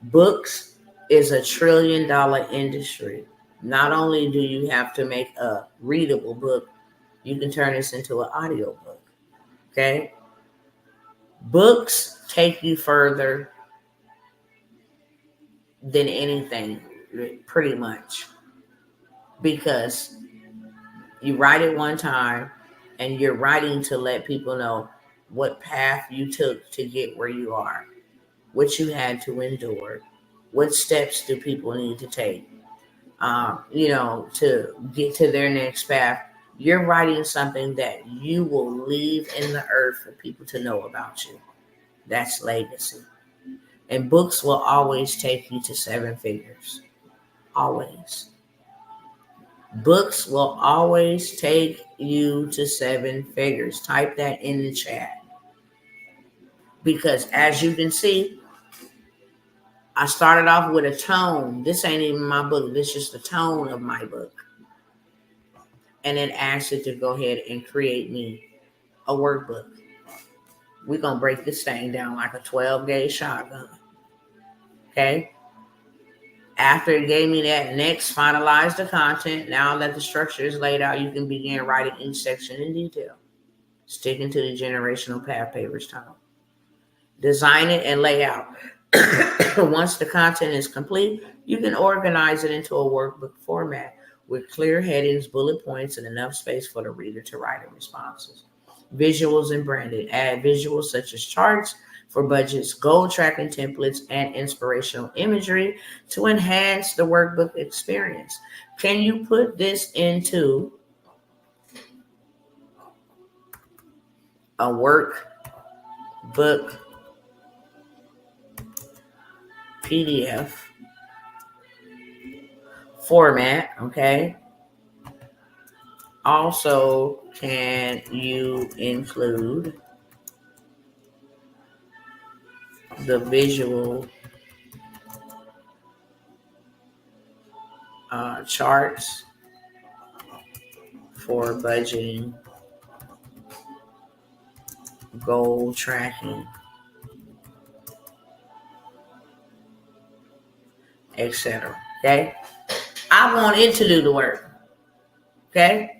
Books is $1 trillion industry. Not only do you have to make a readable book, you can turn this into an audio book. Okay. Books take you further than anything, pretty much, because you write it one time and you're writing to let people know what path you took to get where you are, what you had to endure, what steps do people need to take, to get to their next path. You're writing something that you will leave in the earth for people to know about you. That's legacy. And books will always take you to 7 figures. Always. Books will always take you to 7 figures. Type that in the chat. Because as you can see, I started off with a tone. This ain't even my book. This is just the tone of my book. And then asked it to go ahead and create me a workbook. We're going to break this thing down like a 12-gauge shotgun. Okay? After it gave me that, next, finalize the content. Now that the structure is laid out, you can begin writing each section in detail. Sticking to the generational path papers tone. Design it and lay out. Once the content is complete, you can organize it into a workbook format with clear headings, bullet points, and enough space for the reader to write in responses. Visuals and branding. Add visuals such as charts for budgets, goal tracking templates, and inspirational imagery to enhance the workbook experience. Can you put this into a workbook PDF format? Okay. Also, can you include the visual charts for budgeting, goal tracking, etc. Okay. I want it to do the work. Okay.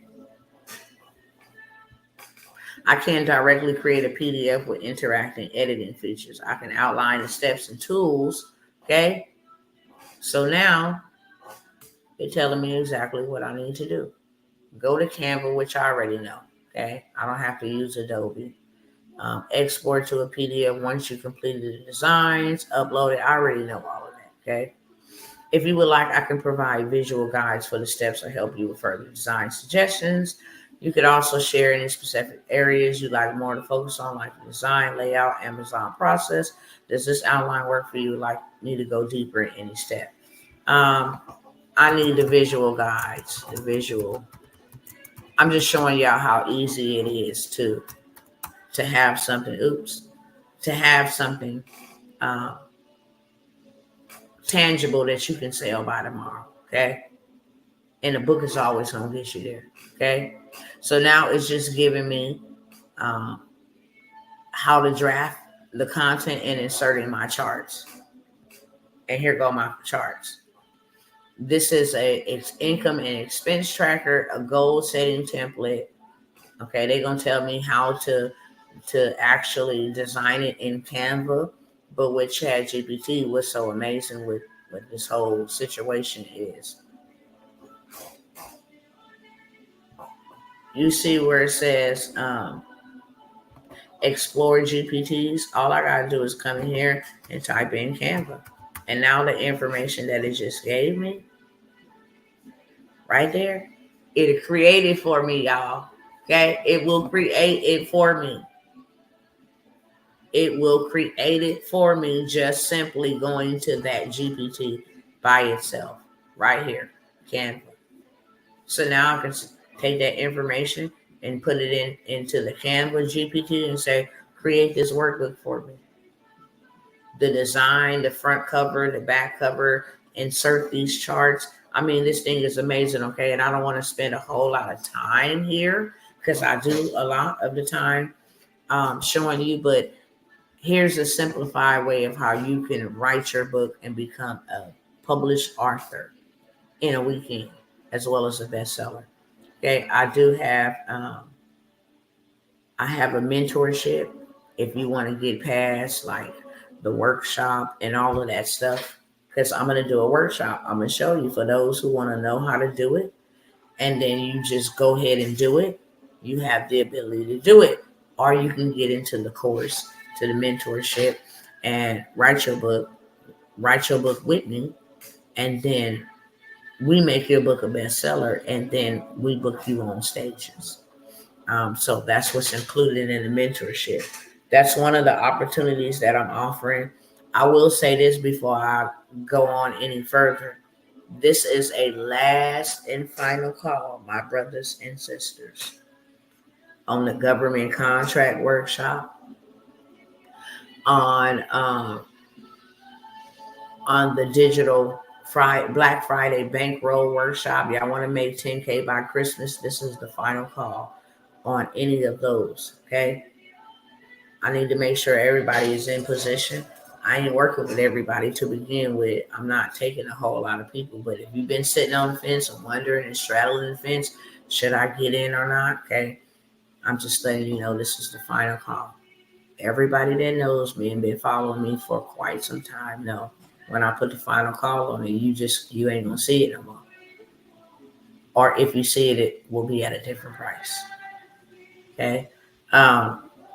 I can directly create a PDF with interacting editing features. I can outline the steps and tools. Okay. So now they're telling me exactly what I need to do. Go to Canva, which I already know. Okay. I don't have to use Adobe. Export to a PDF once you completed the designs. Upload it. I already know all of that. Okay. If you would like, I can provide visual guides for the steps or help you with further design suggestions. You could also share any specific areas you'd like more to focus on, like the design, layout, Amazon process. Does this outline work for you? Like me to go deeper in any step? I need the visual guides, the visual. I'm just showing y'all how easy it is to have something. To have something uh, tangible that you can sell by tomorrow. Okay, and the book is always going to get you there. Okay, so now it's just giving me how to draft the content and inserting my charts. And here go my charts. This is a income and expense tracker, a goal setting template. Okay, they're gonna tell me how to actually design it in Canva, but with ChatGPT, what's so amazing with this whole situation is, you see where it says explore GPTs. All I gotta do is come in here and type in Canva, and now the information that it just gave me right there, it created for me, y'all. Okay, it will create it for me. It will create it for me just simply going to that GPT by itself right here, Canva. So now I can take that information and put it into the Canva GPT and say, create this workbook for me. The design, the front cover, the back cover, insert these charts. I mean, this thing is amazing, okay? And I don't want to spend a whole lot of time here because I do a lot of the time showing you, but here's a simplified way of how you can write your book and become a published author in a weekend, as well as a bestseller. Okay, I do have I have a mentorship if you want to get past like the workshop and all of that stuff, because I'm going to do a workshop. I'm going to show you for those who want to know how to do it, and then you just go ahead and do it. You have the ability to do it, or you can get into the course, to the mentorship, and write your book with me, and then we make your book a bestseller, and then we book you on stages. So that's what's included in the mentorship. That's one of the opportunities that I'm offering. I will say this before I go on any further. This is a last and final call, my brothers and sisters, on the government contract workshop, on the digital Black Friday bankroll workshop. Y'all want to make 10K by Christmas? This is the final call on any of those. Okay, I need to make sure everybody is in position. I ain't working with everybody to begin with. I'm not taking a whole lot of people, but if you've been sitting on the fence and wondering and straddling the fence, should I get in or not? Okay, I'm just letting you know this is the final call. Everybody that knows me and been following me for quite some time know when I put the final call on it, you ain't gonna see it no more. Or if you see it, it will be at a different price. Okay.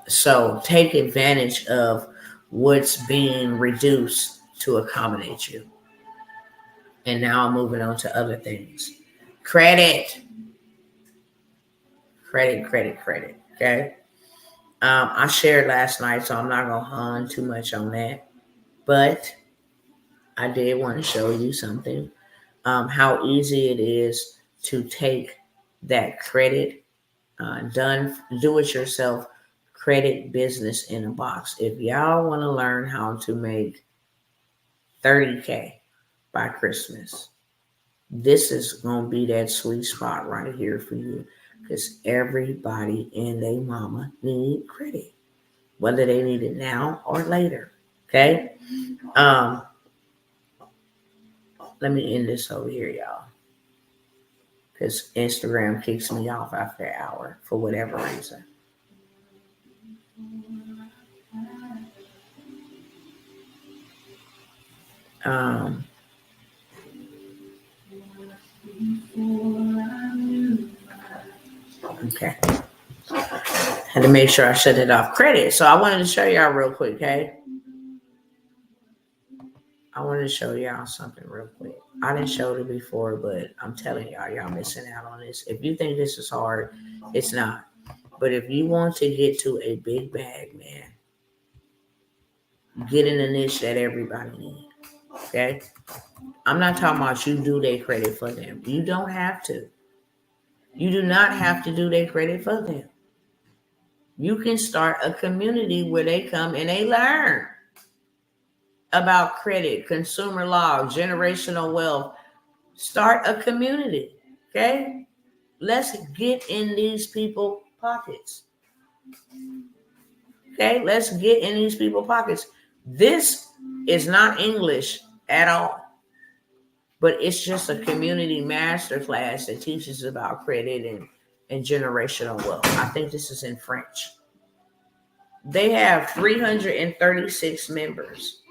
So take advantage of what's being reduced to accommodate you. And now I'm moving on to other things. Credit. Okay. I shared last night, so I'm not going to hone too much on that. But I did want to show you something. How easy it is to take that credit, do-it-yourself credit business in a box. If y'all want to learn how to make 30K by Christmas, this is going to be that sweet spot right here for you, because everybody and their mama need credit, whether they need it now or later. Okay. Let me end this over here, y'all, because Instagram kicks me off after an hour for whatever reason. Okay. Had to make sure I shut it off. Credit. So I wanted to show y'all real quick, okay? I want to show y'all something real quick. I didn't show it before, but I'm telling y'all missing out on this. If you think this is hard, it's not. But if you want to get to a big bag, man, get in a niche that everybody needs. Okay? I'm not talking about you do their credit for them. You don't have to. You do not have to do their credit for them. You can start a community where they come and they learn about credit, consumer law, generational wealth. Start a community. Okay? Let's get in these people's pockets. Okay? Let's get in these people's pockets. This is not English at all, but it's just a community masterclass that teaches about credit and generational wealth. I think this is in French. They have 336 members.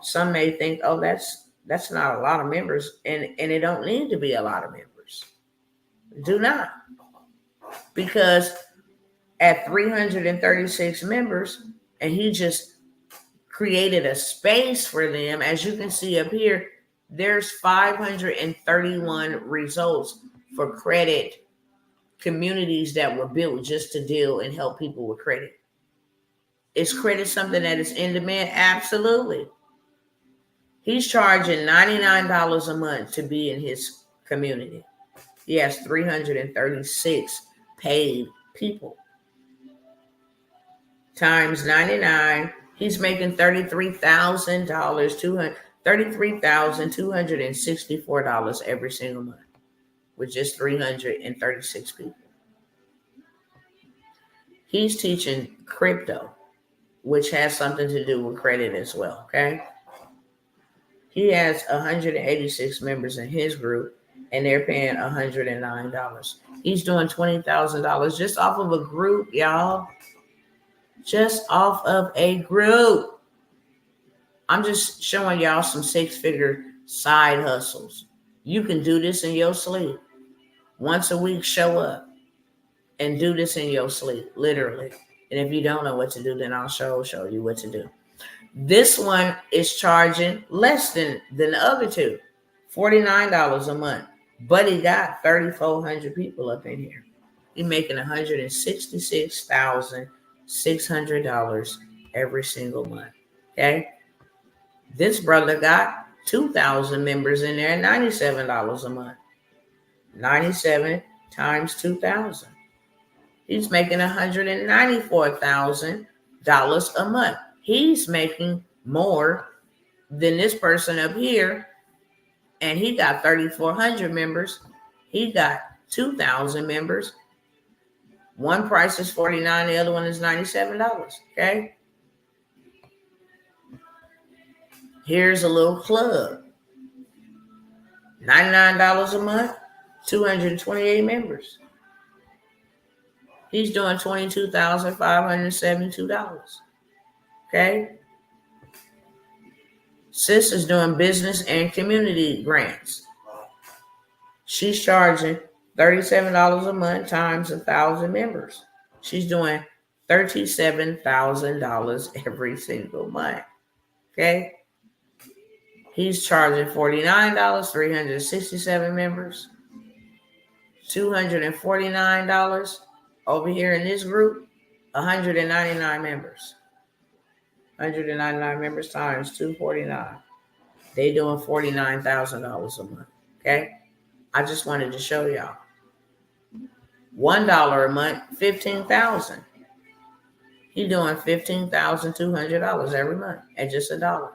Some may think, oh, that's not a lot of members, and it don't need to be a lot of members. Do not. Because at 336 members, and he just created a space for them, as you can see up here, there's 531 results for credit communities that were built just to deal and help people with credit. Is credit something that is in demand? Absolutely. He's charging $99 a month to be in his community. He has 336 paid people. Times 99, he's making $33,264 every single month with just 336 people. He's teaching crypto, which has something to do with credit as well, okay? He has 186 members in his group, and they're paying $109. He's doing $20,000 just off of a group, y'all. Just off of a group. I'm just showing y'all some six-figure side hustles. You can do this in your sleep. Once a week, show up and do this in your sleep, literally. And if you don't know what to do, then I'll show you what to do. This one is charging less than the other two, $49 a month. But he got 3,400 people up in here. He's making $166,600 every single month. Okay? This brother got 2,000 members in there, $97 a month. 97 times 2,000. He's making $194,000 a month. He's making more than this person up here, and he got 3,400 members. He got 2,000 members. One price is $49, the other one is $97. Okay. Here's a little club. $99 a month, 228 members. He's doing $22,572. Okay. Sis is doing business and community grants. She's charging $37 a month times 1,000 members. She's doing $37,000 every single month. Okay. He's charging $49, 367 members. $249 over here in this group, 199 members. 199 members times 249. They doing $49,000 a month. Okay. I just wanted to show y'all. $1 a month, $15,000. He's doing $15,200 every month at just $1.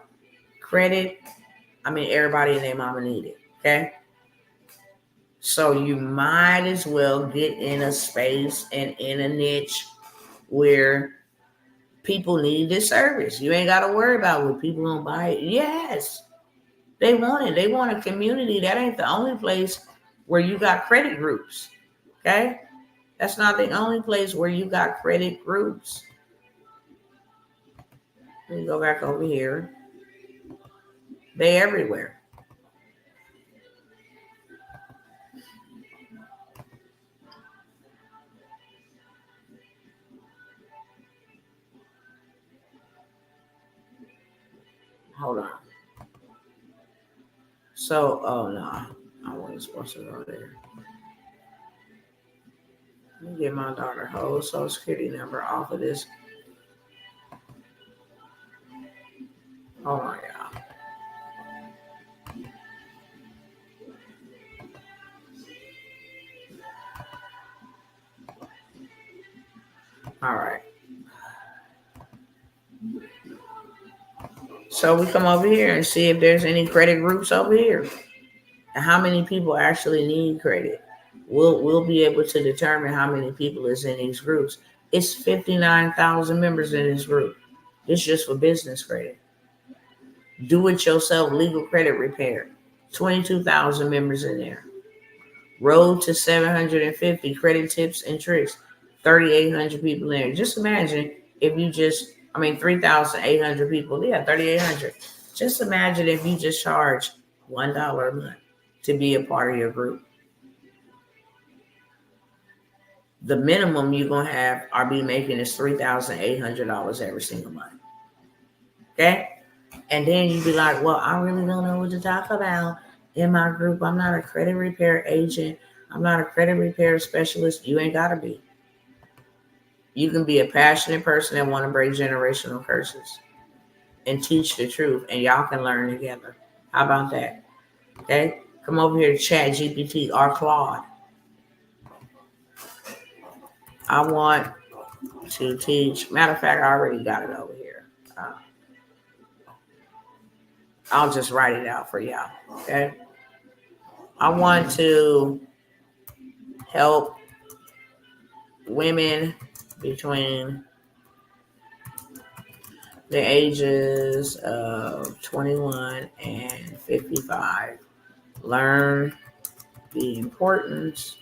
Credit, everybody and their mama need it. Okay. So you might as well get in a space and in a niche where people need this service. You ain't got to worry about what people gonna buy it. Yes, they want it. They want a community. That ain't the only place where you got credit groups. Okay, that's not the only place where you got credit groups. Let me go back over here. They everywhere. Hold on. So, oh no, I wasn't supposed to go there. Let me get my daughter whole social security number off of this. Hold on, y'all. All right. So we come over here and see if there's any credit groups over here and how many people actually need credit. We'll be able to determine how many people is in these groups. It's 59,000 members in this group. It's just for business credit. Do it yourself legal credit repair. 22,000 members in there. Road to 750 credit tips and tricks. 3,800 people in there. Just imagine if you 3,800 people. Yeah, 3,800. Just imagine if you just charge $1 a month to be a part of your group. The minimum you're going to have or be making is $3,800 every single month. Okay? And then you'd be like, well, I really don't know what to talk about in my group. I'm not a credit repair agent. I'm not a credit repair specialist. You ain't got to be. You can be a passionate person that want to break generational curses and teach the truth, and y'all can learn together. How about that? Okay? Come over here to Chat GPT or Claude. I want to teach. Matter of fact, I already got it over here. I'll just write it out for y'all. Okay? I want to help women between the ages of 21 and 55 learn the importance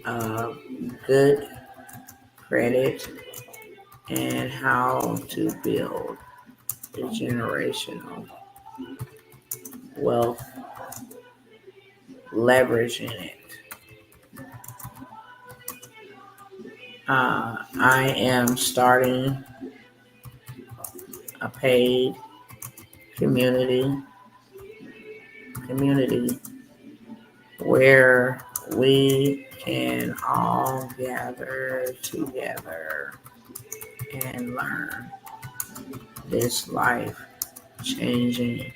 of good credit and how to build a generational wealth leveraging it. I am starting a paid community where we can all gather together and learn this life-changing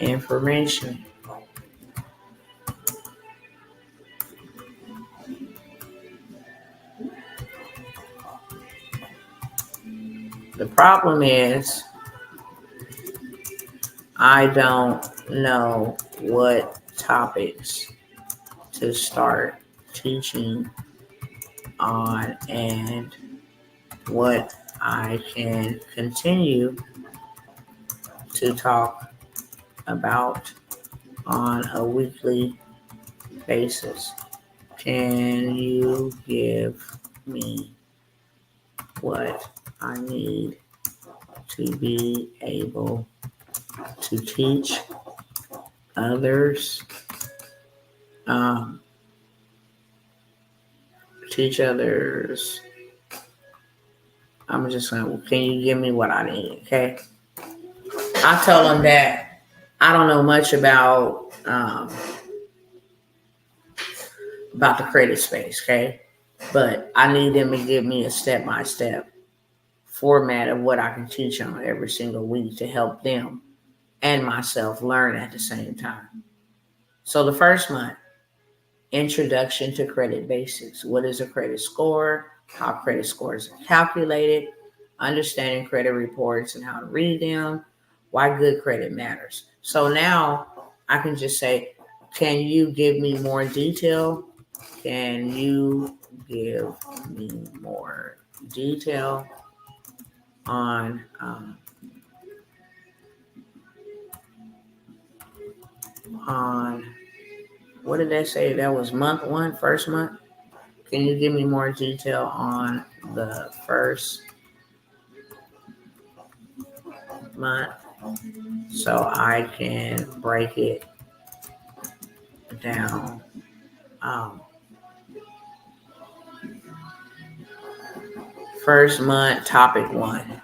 information. The problem is I don't know what topics to start teaching on and what I can continue to talk about on a weekly basis. Can you give me what I need to be able to teach others? I'm just saying, can you give me what I need? Okay. I tell them that I don't know much about the credit space, okay? But I need them to give me a step-by-step format of what I can teach on every single week to help them and myself learn at the same time. So the first month, Introduction to Credit Basics. What is a credit score? How credit scores are calculated, understanding credit reports and how to read them, why good credit matters. So now I can just say, can you give me more detail? Can you give me more detail on what did they say? That was month one, first month. Can you give me more detail on the first month so I can break it down? First month, topic one.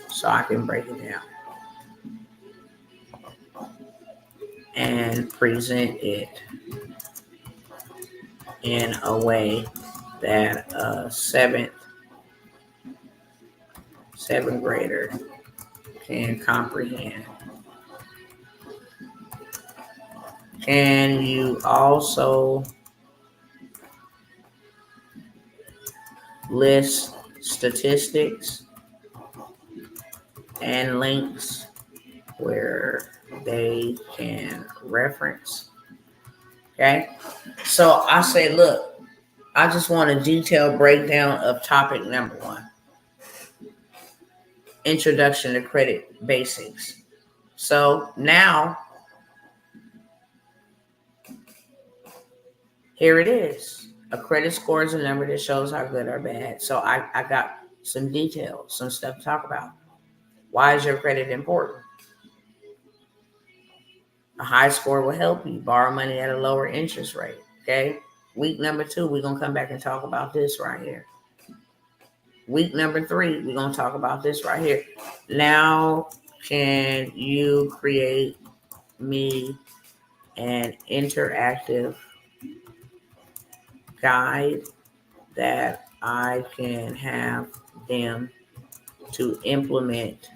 So I can break it down and present it in a way that a seventh grader can comprehend. Can you also list statistics and links where they can reference? Okay, so I say, look, I just want a detailed breakdown of topic number one, introduction to credit basics. So now, here it is. A credit score is a number that shows how good or bad. So I got some details, some stuff to talk about. Why is your credit important? A high score will help you borrow money at a lower interest rate. Okay. Week number 2, we're going to come back and talk about this right here. Week number 3, we're going to talk about this right here. Now, can you create me an interactive guide that I can have them to implement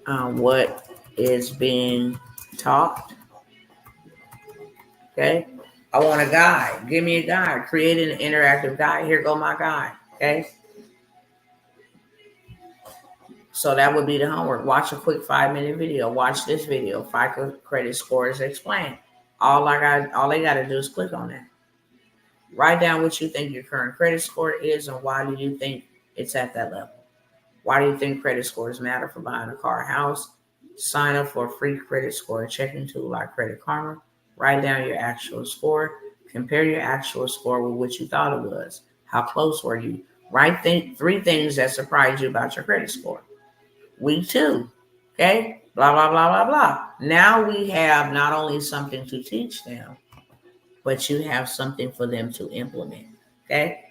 what is being taught? Okay. I want a guide. Give me a guide. Create an interactive guide. Here go my guide. Okay. So that would be the homework. Watch a quick 5-minute video. Watch this video. FICO credit scores explained. All they got to do is click on that. Write down what you think your current credit score is and why do you think it's at that level. Why do you think credit scores matter for buying a car or house? Sign up for a free credit score checking tool like Credit Karma. Write down your actual score. Compare your actual score with what you thought it was. How close were you? Write 3 things that surprised you about your credit score. Week 2, okay? Blah, blah, blah, blah, blah. Now we have not only something to teach them, but you have something for them to implement, okay?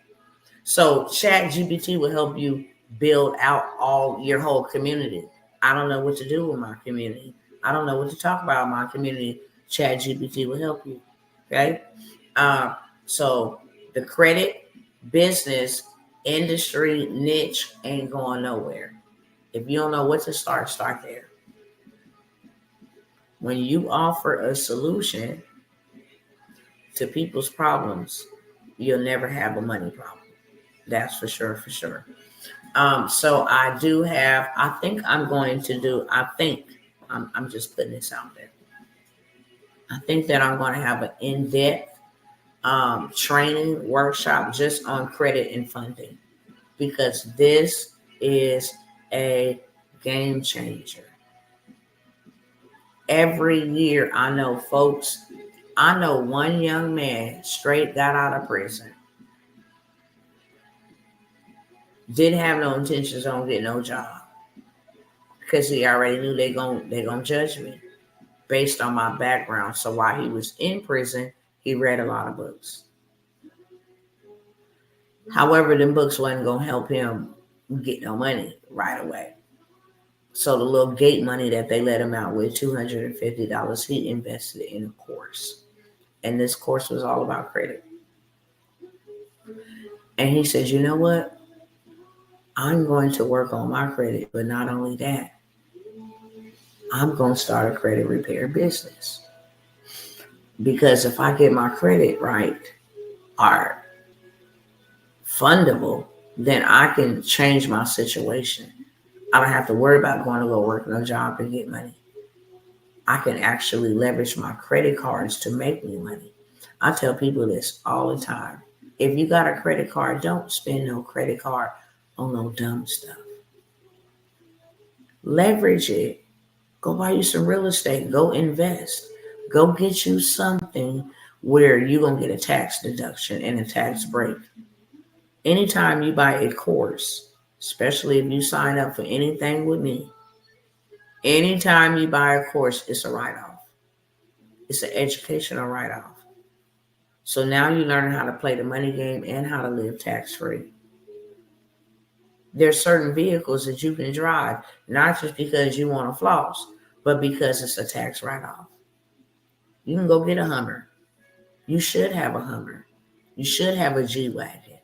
So ChatGPT will help you build out your whole community. I don't know what to do with my community. I don't know what to talk about in my community. ChatGPT will help you, okay? So the credit business industry niche ain't going nowhere. If you don't know what to start there. When you offer a solution to people's problems, you'll never have a money problem. That's for sure. So I do have, I'm just putting this out there. I think that I'm going to have an in-depth training workshop just on credit and funding, because this is a game changer. Every year, I know one young man straight got out of prison. Didn't have no intentions on getting no job because he already knew they gonna judge me based on my background. So while he was in prison, he read a lot of books. However, them books wasn't gonna help him get no money right away. So the little gate money that they let him out with, $250, he invested in a course. And this course was all about credit. And he said, you know what? I'm going to work on my credit, but not only that, I'm going to start a credit repair business. Because if I get my credit right, or fundable, then I can change my situation. I don't have to worry about going to go work no job to get money. I can actually leverage my credit cards to make me money. I tell people this all the time. If you got a credit card, don't spend no credit card on no dumb stuff. Leverage it. Go buy you some real estate. Go invest. Go get you something where you're going to get a tax deduction and a tax break. Anytime you buy a course, especially if you sign up for anything with me, anytime you buy a course, it's a write-off. It's an educational write-off. So now you learn how to play the money game and how to live tax-free. There's certain vehicles that you can drive, not just because you want to floss, but because it's a tax write-off. You can go get a Hummer. You should have a Hummer. You should have a G-Wagon.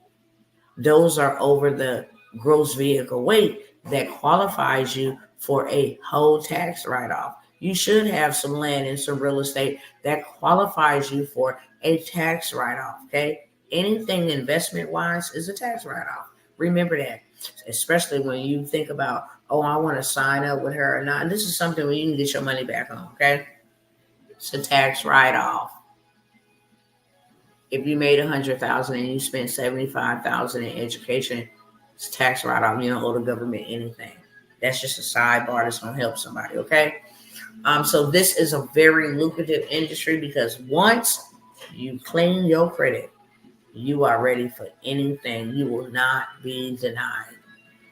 Those are over the gross vehicle weight that qualifies you for a whole tax write-off. You should have some land and some real estate that qualifies you for a tax write-off, okay? Anything investment-wise is a tax write-off. Remember that, especially when you think about, oh, I want to sign up with her or not. And this is something where you can get your money back on, okay? It's a tax write-off. If you made $100,000 and you spent $75,000 in education, it's tax write-off. You don't owe the government anything. That's just a sidebar that's gonna help somebody. Okay. So this is a very lucrative industry because once you clean your credit, you are ready for anything. You will not be denied.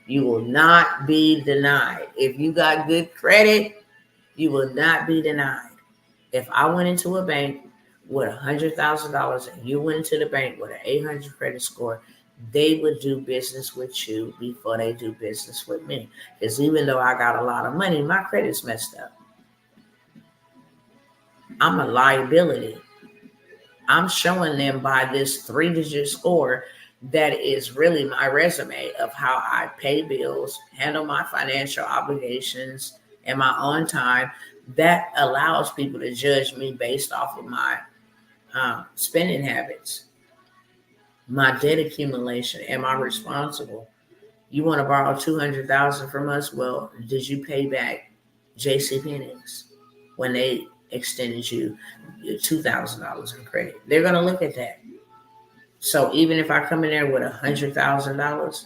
You will not be denied. If you got good credit, you will not be denied. If I went into a bank with $100,000 and you went into the bank with an 800 credit score, they would do business with you before they do business with me. Because even though I got a lot of money, my credit's messed up. I'm a liability. I'm showing them by this 3-digit score that is really my resume of how I pay bills, handle my financial obligations, and my on time. That allows people to judge me based off of my spending habits, my debt accumulation. Am I responsible? You want to borrow $200,000 from us? Well, did you pay back J.C. Penney's when they extended you $2,000 in credit? They're going to look at that. So even if I come in there with $100,000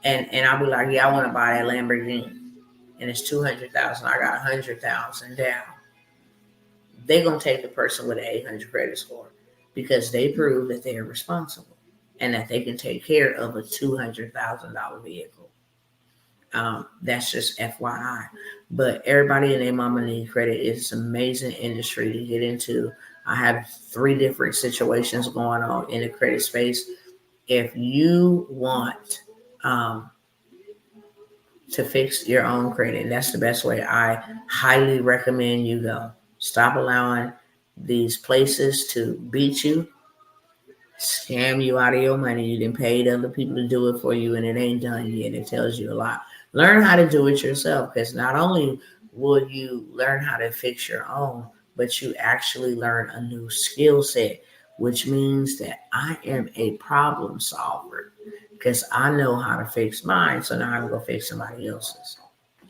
and I'll be like, yeah, I want to buy that Lamborghini, and it's $200,000, I got $100,000 down. They're going to take the person with an 800 credit score because they prove that they are responsible and that they can take care of a $200,000 vehicle. That's just FYI. But everybody and their mama need credit. It's an amazing industry to get into. I have 3 different situations going on in the credit space. If you want to fix your own credit, that's the best way. I highly recommend you go. Stop allowing these places to beat you, scam you out of your money. You didn't pay other people to do it for you, and it ain't done yet. It tells you a lot. Learn how to do it yourself, because not only will you learn how to fix your own, but you actually learn a new skill set, which means that I am a problem solver because I know how to fix mine. So now I'm going to fix somebody else's.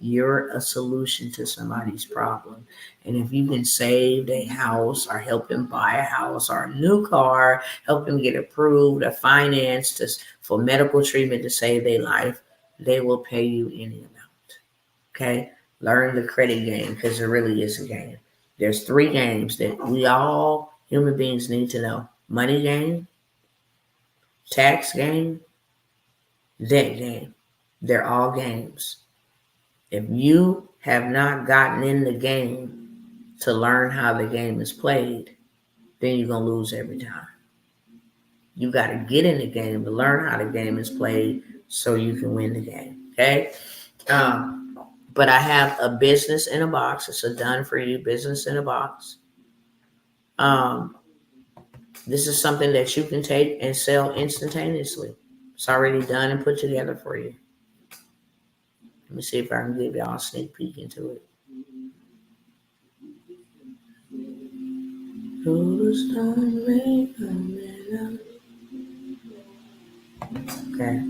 You're a solution to somebody's problem. And if you can save a house or help them buy a house or a new car, help them get approved or financed for medical treatment to save their life, they will pay you any amount. Okay? Learn the credit game because it really is a game. There's 3 games that we all human beings need to know. Money game, tax game, debt game. They're all games. If you have not gotten in the game to learn how the game is played, then you're going to lose every time. You got to get in the game to learn how the game is played so you can win the game. Okay? But I have a business in a box. It's a done for you business in a box. This is something that you can take and sell instantaneously. It's already done and put together for you. Let me see if I can give y'all a sneak peek into it. Okay.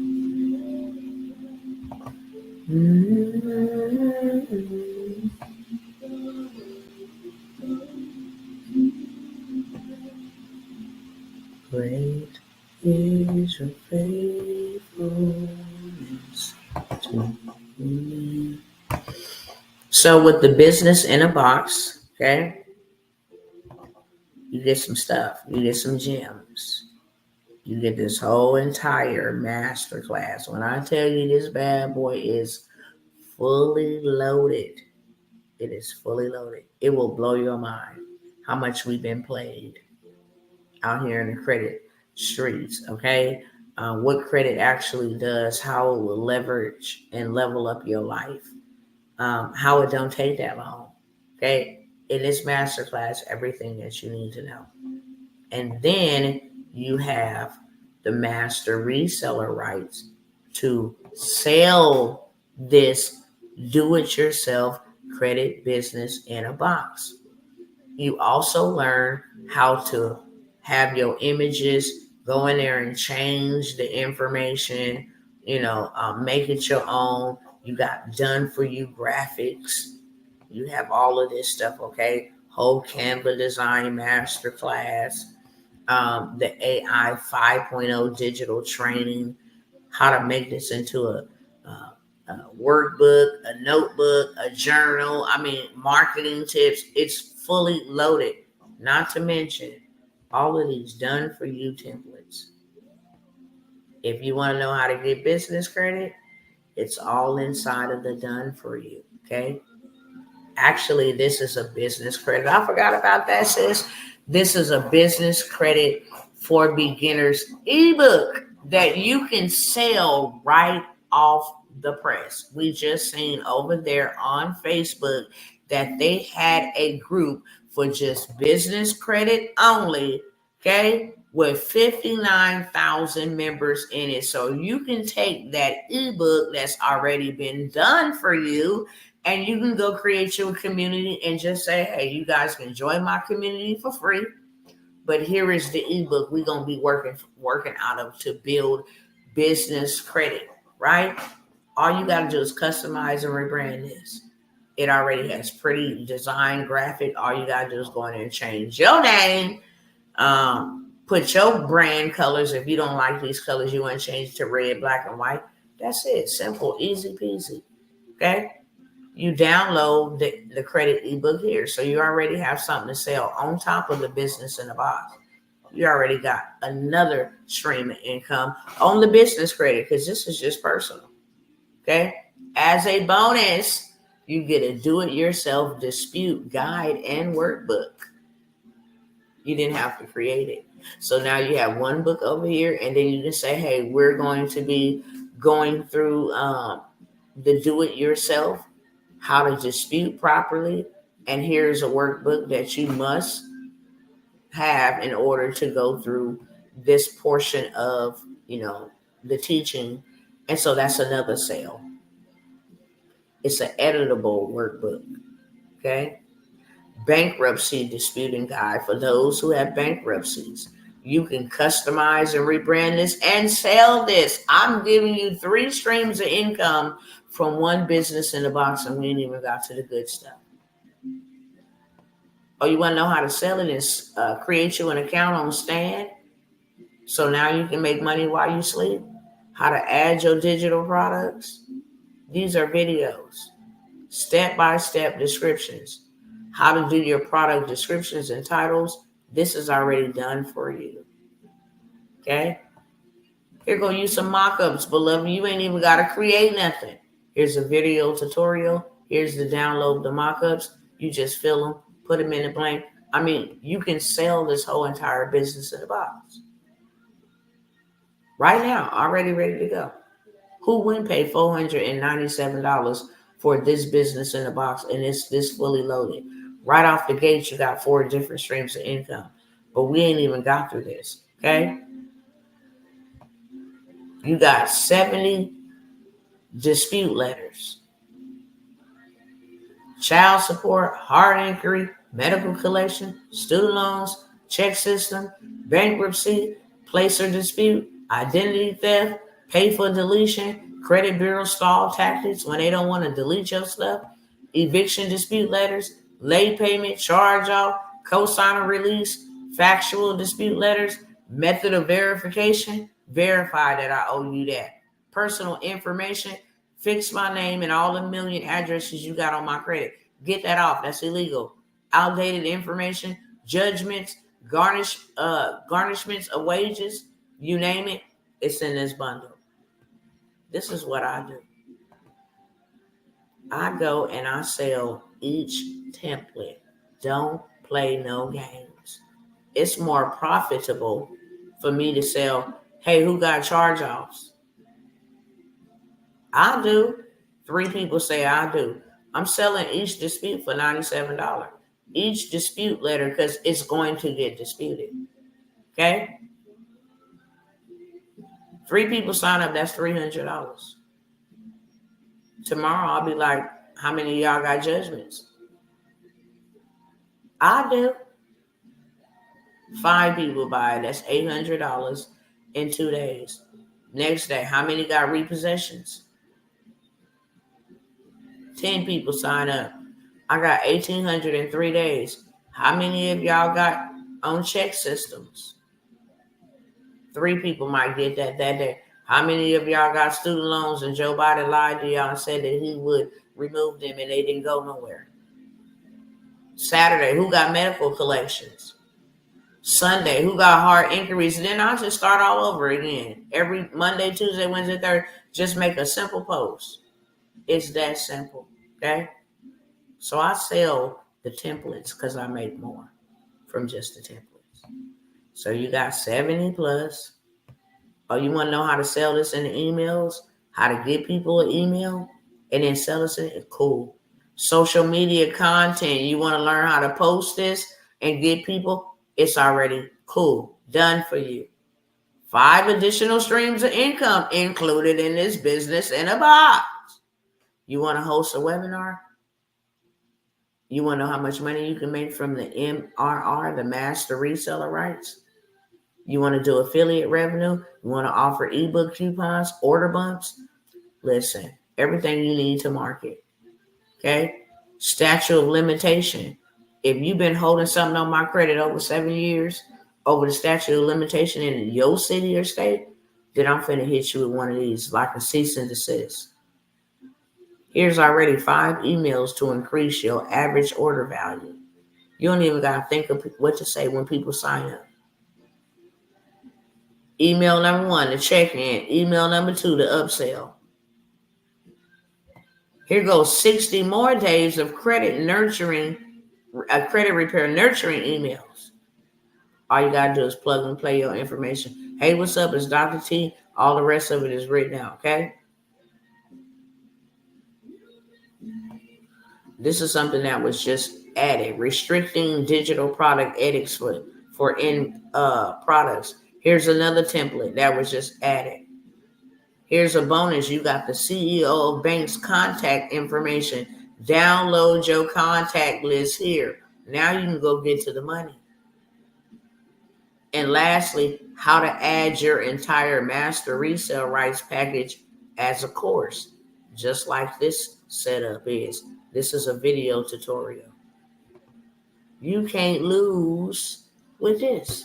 Great is your faithfulness to me. So with the business in a box, okay, you get some stuff. You get some gems. You get this whole entire masterclass. When I tell you this bad boy is fully loaded, it is fully loaded. It will blow your mind how much we've been played. out here in the credit streets, okay? What credit actually does, how it will leverage and level up your life, how it don't take that long, okay? In this masterclass, everything that you need to know. And then you have the master reseller rights to sell this do-it-yourself credit business in a box. You also learn how to have your images, go in there and change the information, make it your own. You got done for you graphics. You have all of this stuff, okay? Whole Canva design masterclass, the AI 5.0 digital training, how to make this into a workbook, a notebook, a journal. I mean, marketing tips. It's fully loaded. Not to mention all of these done for you templates. If you want to know how to get business credit, it's all inside of the done for you. Okay. Actually, this is a business credit. I forgot about that, sis. This is a business credit for beginners ebook that you can sell right off the press. We just seen over there on Facebook that they had a group for just business credit only, okay, with 59,000 members in it. So you can take that ebook that's already been done for you and you can go create your community and just say, hey, you guys can join my community for free. But here is the ebook we're going to be working out of to build business credit, right? All you got to do is customize and rebrand this. It already has pretty design graphic. All you got to do is go in there and change your name. Put your brand colors. If you don't like these colors, you want to change to red, black, and white. That's it. Simple, easy peasy. Okay? You download the credit ebook here. So you already have something to sell on top of the business in the box. You already got another stream of income on the business credit because this is just personal. Okay. As a bonus, you get a do-it-yourself dispute guide and workbook. You didn't have to create it. So now you have one book over here, and then you can say, hey, we're going to be going through the do-it-yourself, how to dispute properly, and here's a workbook that you must have in order to go through this portion of the teaching. And so that's another sale. It's an editable workbook. Okay. Bankruptcy disputing guide for those who have bankruptcies. You can customize and rebrand this and sell this. I'm giving you 3 streams of income from one business in the box, and we ain't even got to the good stuff. Oh, you want to know how to sell it? Is create you an account on Stand, so now you can make money while you sleep. How to add your digital products. These are videos, step-by-step descriptions. How to do your product descriptions and titles. This is already done for you. Okay? Here go use some mock-ups, beloved. You ain't even got to create nothing. Here's a video tutorial. Here's the download the mock-ups. You just fill them, put them in the blank. I mean, you can sell this whole entire business in a box. Right now, already ready to go. Who wouldn't pay $497 for this business in a box and it's this fully loaded? Right off the gate, you got 4 different streams of income. But we ain't even got through this, okay? You got 70 dispute letters, child support, hard inquiry, medical collection, student loans, check system, bankruptcy, placer dispute, identity theft, pay for deletion, credit bureau stall tactics when they don't want to delete your stuff, eviction dispute letters, late payment, charge off, cosigner release, factual dispute letters, method of verification, verify that I owe you that. Personal information, fix my name and all the million addresses you got on my credit. Get that off. That's illegal. Outdated information, judgments, garnishments of wages, you name it, it's in this bundle. This is what I do. I go and I sell each template. Don't play no games. it's more profitable for me to sell, hey, who got charge-offs? I do. 3 people say I do. I'm selling each dispute for $97. Each dispute letter, because it's going to get disputed. Okay? 3 people sign up, that's $300. Tomorrow I'll be like, how many of y'all got judgments? I do. 5 people buy it, that's $800 in 2 days. Next day, how many got repossessions? 10 people sign up. I got $1,800 in 3 days. How many of y'all got on check systems? 3 people might get that day. How many of y'all got student loans and Joe Biden lied to y'all and said that he would remove them and they didn't go nowhere? Saturday, who got medical collections? Sunday, who got hard inquiries? And then I'll just start all over again. Every Monday, Tuesday, Wednesday, Thursday, just make a simple post. It's that simple, okay? So I sell the templates because I make more from just the templates. So you got 70 plus. Oh, you want to know how to sell this in the emails? How to get people an email and then sell this in it? Cool. Social media content. You want to learn how to post this and get people? It's already cool. Done for you. 5 additional streams of income included in this business in a box. You want to host a webinar? You want to know how much money you can make from the MRR, the master reseller rights? You want to do affiliate revenue? You want to offer ebook coupons, order bumps? Listen, everything you need to market. Okay? Statute of limitation. If you've been holding something on my credit over 7 years, over the statute of limitation in your city or state, then I'm finna hit you with one of these, like a cease and desist. Here's already 5 emails to increase your average order value. You don't even got to think of what to say when people sign up. Email number 1, the check-in. Email number 2, the upsell. Here goes 60 more days of credit repair nurturing emails. All you got to do is plug and play your information. Hey, what's up? It's Dr. T. All the rest of it is written out, okay? This is something that was just added. Restricting digital product edits for end products. Here's another template that was just added. Here's a bonus. You got the CEO of bank's contact information. Download your contact list here. Now you can go get to the money. And lastly, how to add your entire master resale rights package as a course, just like this setup is. This is a video tutorial. You can't lose with this.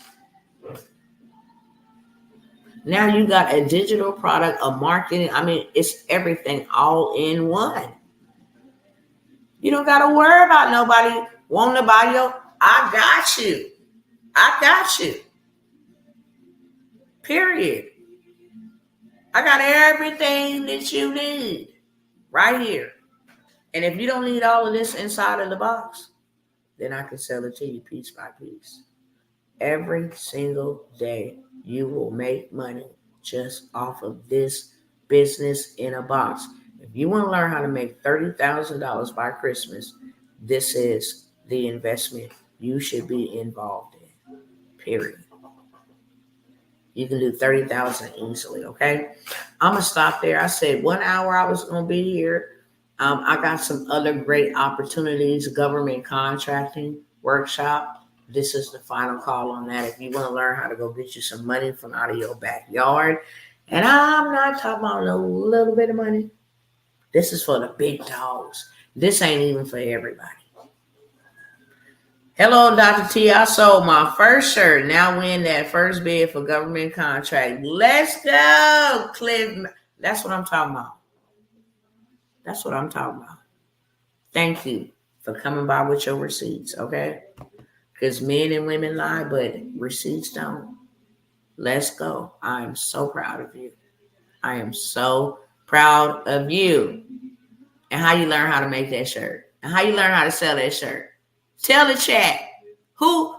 Now you got a digital product, a marketing. I mean, it's everything all in one. You don't got to worry about nobody wanting to buy your, I got you. I got you. Period. I got everything that you need right here. And if you don't need all of this inside of the box, then I can sell it to you piece by piece. Every single day, you will make money just off of this business in a box. If you want to learn how to make $30,000 by Christmas, this is the investment you should be involved in. Period. You can do $30,000 easily, okay? I'm going to stop there. I said 1 hour I was going to be here. I got some other great opportunities, government contracting workshop. This is the final call on that. If you want to learn how to go get you some money from out of your backyard, and I'm not talking about a little bit of money. This is for the big dogs. This ain't even for everybody. Hello, Dr. T. I sold my first shirt. Now win that first bid for government contract. Let's go, Cliff. That's what I'm talking about. That's what I'm talking about. Thank you for coming by with your receipts, okay? Because men and women lie, but receipts don't. Let's go. I am so proud of you. I am so proud of you. And how you learn how to make that shirt. And how you learn how to sell that shirt. Tell the chat. Who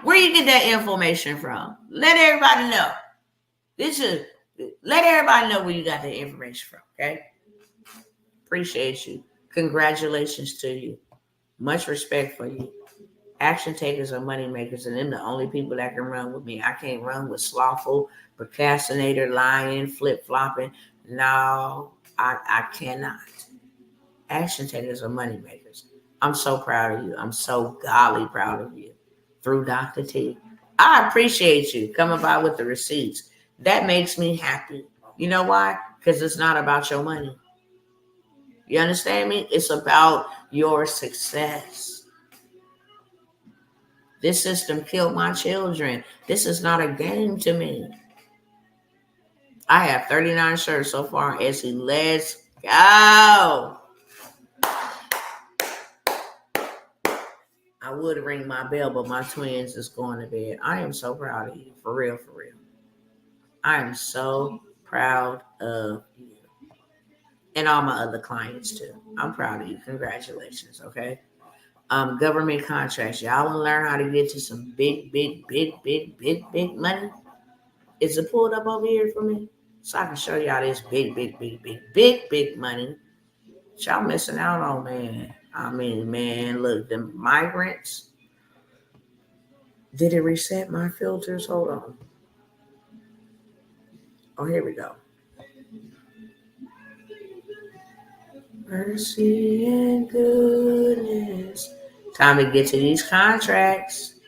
Where you get that information from? Let everybody know. Let everybody know where you got that information from, okay? Appreciate you. Congratulations to you. Much respect for you. Action takers are money makers, and they're the only people that can run with me. I can't run with slothful, procrastinator, lying, flip-flopping. No, I cannot. Action takers are money makers. I'm so proud of you. I'm so golly proud of you. Through Dr. T. I appreciate you coming by with the receipts. That makes me happy. You know why? Because it's not about your money. You understand me? It's about your success. This system killed my children. This is not a game to me. I have 39 shirts so far. Essie, let's go. I would ring my bell, but my twins is going to bed. I am so proud of you. For real, for real. I am so proud of you. And all my other clients too. I'm proud of you. Congratulations, okay? Government contracts. Y'all want to learn how to get to some big money? Is it pulled up over here for me? So I can show y'all this big money. Y'all missing out on, man. I mean, man, look, the migrants. Did it reset my filters? Hold on. Oh, here we go. Mercy and goodness. Time to get to these contracts.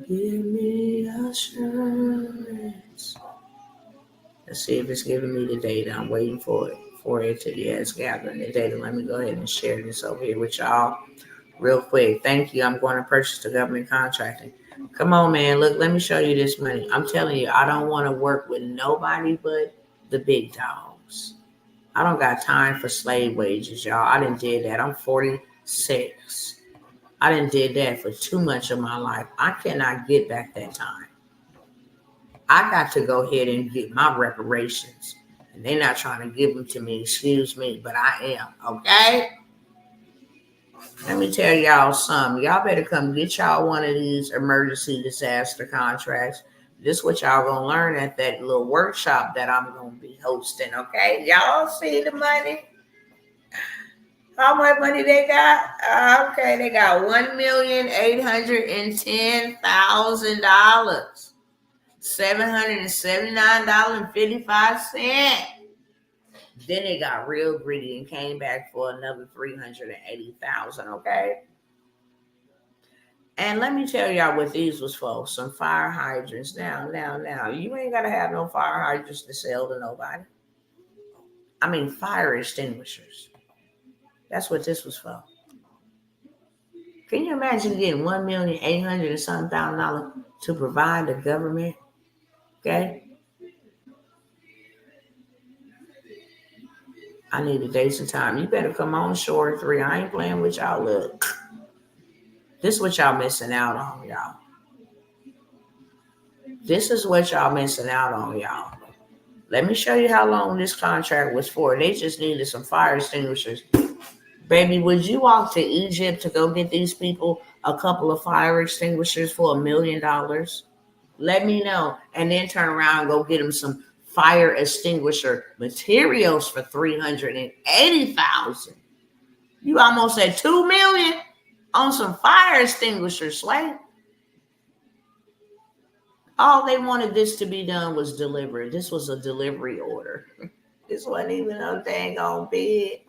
Give me assurance. Let's see if it's giving me the data. I'm waiting for it. It's gathering the data. Let me go ahead and share this over here with y'all real quick. Thank you. I'm going to purchase the government contracting. Come on, man. Look, let me show you this money. I'm telling you, I don't want to work with nobody but the big dogs. I don't got time for slave wages, y'all. I done did that. I'm 46. I done did that for too much of my life. I cannot get back that time. I got to go ahead and get my reparations. And they're not trying to give them to me, excuse me, but I am, okay? Let me tell y'all something. Y'all better come get y'all one of these emergency disaster contracts. This is what y'all gonna learn at that little workshop that I'm gonna be hosting, okay? Y'all see the money? How much money they got? Okay, they got $1,810,000. $779.55. Then they got real greedy and came back for another $380,000. Okay. And let me tell y'all what these was for. Some fire hydrants. Now. You ain't gotta have no fire hydrants to sell to nobody. I mean fire extinguishers. That's what this was for. Can you imagine getting $1,800,000 and something $1,000 to provide the government? Okay. I need a dates and time. You better come on shore 3. I ain't playing with y'all. Look. This is what y'all missing out on, y'all. This is what y'all missing out on, y'all. Let me show you how long this contract was for. They just needed some fire extinguishers. Baby, would you walk to Egypt to go get these people a couple of fire extinguishers for $1 million? Let me know. And then turn around and go get them some fire extinguisher materials for $380,000. You almost at $2 million on some fire extinguishers, Slay. All they wanted this to be done was delivered. This was a delivery order. This wasn't even a dang on bid.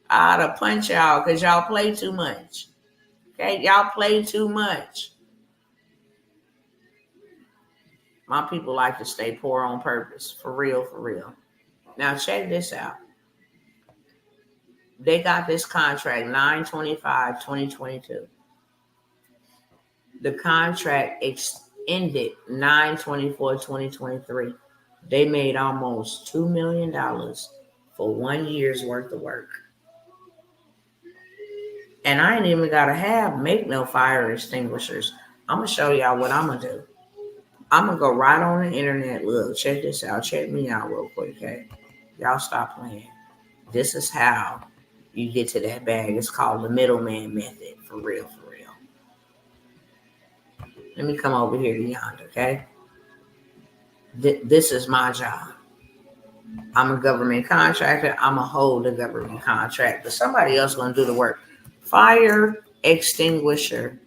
I ought to punch y'all because y'all play too much. Okay, y'all play too much. My people like to stay poor on purpose. For real, for real. Now check this out. They got this contract 9/25/2022. The contract ended 9/24/2023. They made almost $2 million for 1 year's worth of work. And I ain't even gotta make no fire extinguishers. I'm gonna show y'all what I'm gonna do. I'm gonna go right on the internet. Look, check this out. Check me out real quick, okay? Y'all stop playing. This is how you get to that bag. It's called the middleman method. For real, for real. Let me come over here to yonder, okay? This is my job. I'm a government contractor. I'm going to hold the government contract, but somebody else going to do the work. Fire extinguisher.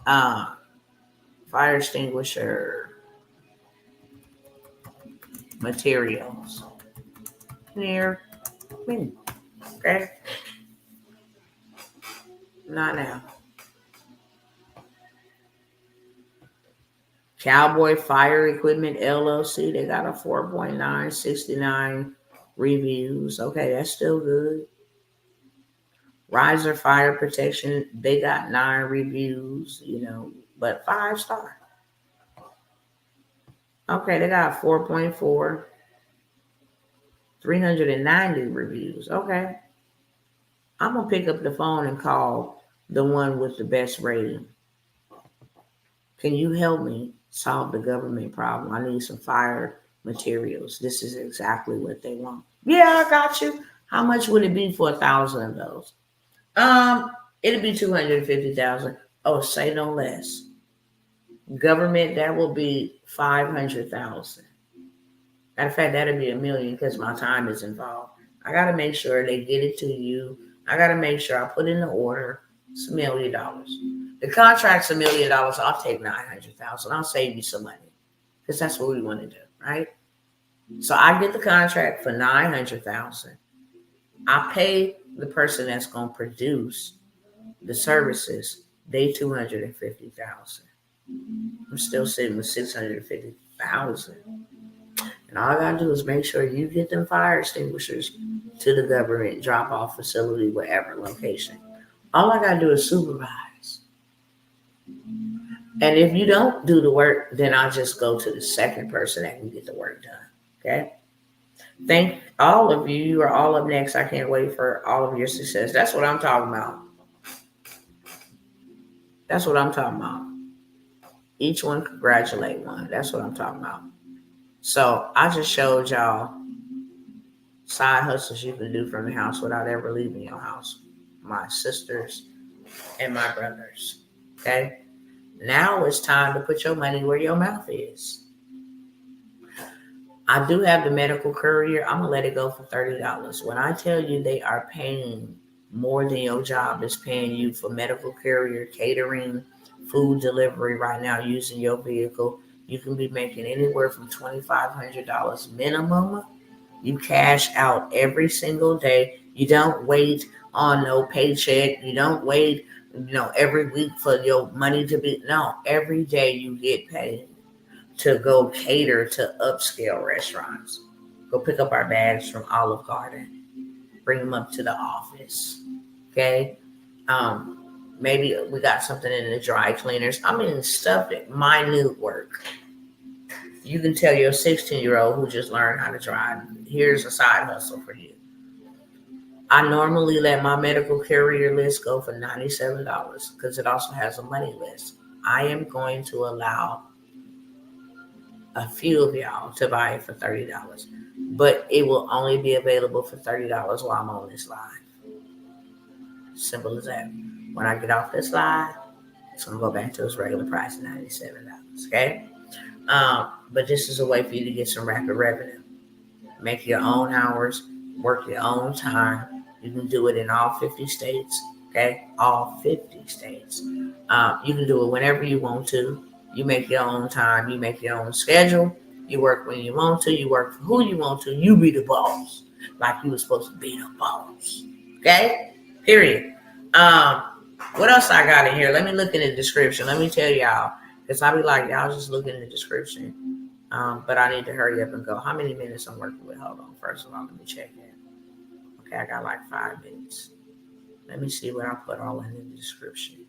Fire extinguisher materials. Here. Okay. Not now. Cowboy Fire Equipment LLC. They got a 4.9, 69 reviews. Okay, that's still good. Riser Fire Protection. They got 9 reviews, but 5-star. Okay, they got 4.4, 390 reviews. Okay. I'm going to pick up the phone and call the one with the best rating. Can you help me solve the government problem? I need some fire materials. This is exactly what they want. Yeah, I got you. How much would it be for 1,000 of those? It'd be 250,000. Oh, say no less. Government, that will be 500,000. Matter of fact, that'll be $1 million because my time is involved. I got to make sure they get it to you. I got to make sure I put in the order. It's $1 million. The contract's $1 million. I'll take 900,000. I'll save you some money because that's what we want to do, right? So I get the contract for 900,000. I pay the person that's going to produce the services. They 250,000. I'm still sitting with 650,000. And all I got to do is make sure you get them fire extinguishers to the government drop-off facility, wherever location. All I got to do is supervise. And if you don't do the work, then I'll just go to the second person that can get the work done. Okay? Thank all of you. You are all up next. I can't wait for all of your success. That's what I'm talking about. That's what I'm talking about. Each one congratulate one. That's what I'm talking about. So I just showed y'all side hustles you can do from the house without ever leaving your house. My sisters and my brothers. Okay? Now it's time to put your money where your mouth is. I do have the medical courier. I'm going to let it go for $30. When I tell you they are paying more than your job is paying you for medical courier, catering, food delivery right now using your vehicle, you can be making anywhere from $2,500 minimum. You cash out every single day. You don't wait on no paycheck. You don't wait, every week for your money to be. No, every day you get paid to go cater to upscale restaurants. Go pick up our bags from Olive Garden. Bring them up to the office. Okay? Maybe we got something in the dry cleaners. I mean, stuff that minute work. You can tell your 16-year-old who just learned how to drive, here's a side hustle for you. I normally let my medical carrier list go for $97 because it also has a money list. I am going to allow a few of y'all to buy it for $30, but it will only be available for $30 while I'm on this live. Simple as that. When I get off this live, it's going to go back to its regular price of $97, okay? But this is a way for you to get some rapid revenue. Make your own hours, work your own time. You can do it in all 50 states, okay? All 50 states. You can do it whenever you want to. You make your own time. You make your own schedule. You work when you want to. You work for who you want to. You be the boss, like you were supposed to be the boss, okay? Period. What else I got in here? Let me look in the description. Let me tell y'all, because I be like, y'all just look in the description. But I need to hurry up and go. How many minutes I'm working with? Hold on. First of all, let me check that. Okay, I got like 5 minutes. Let me see what I put all in the description.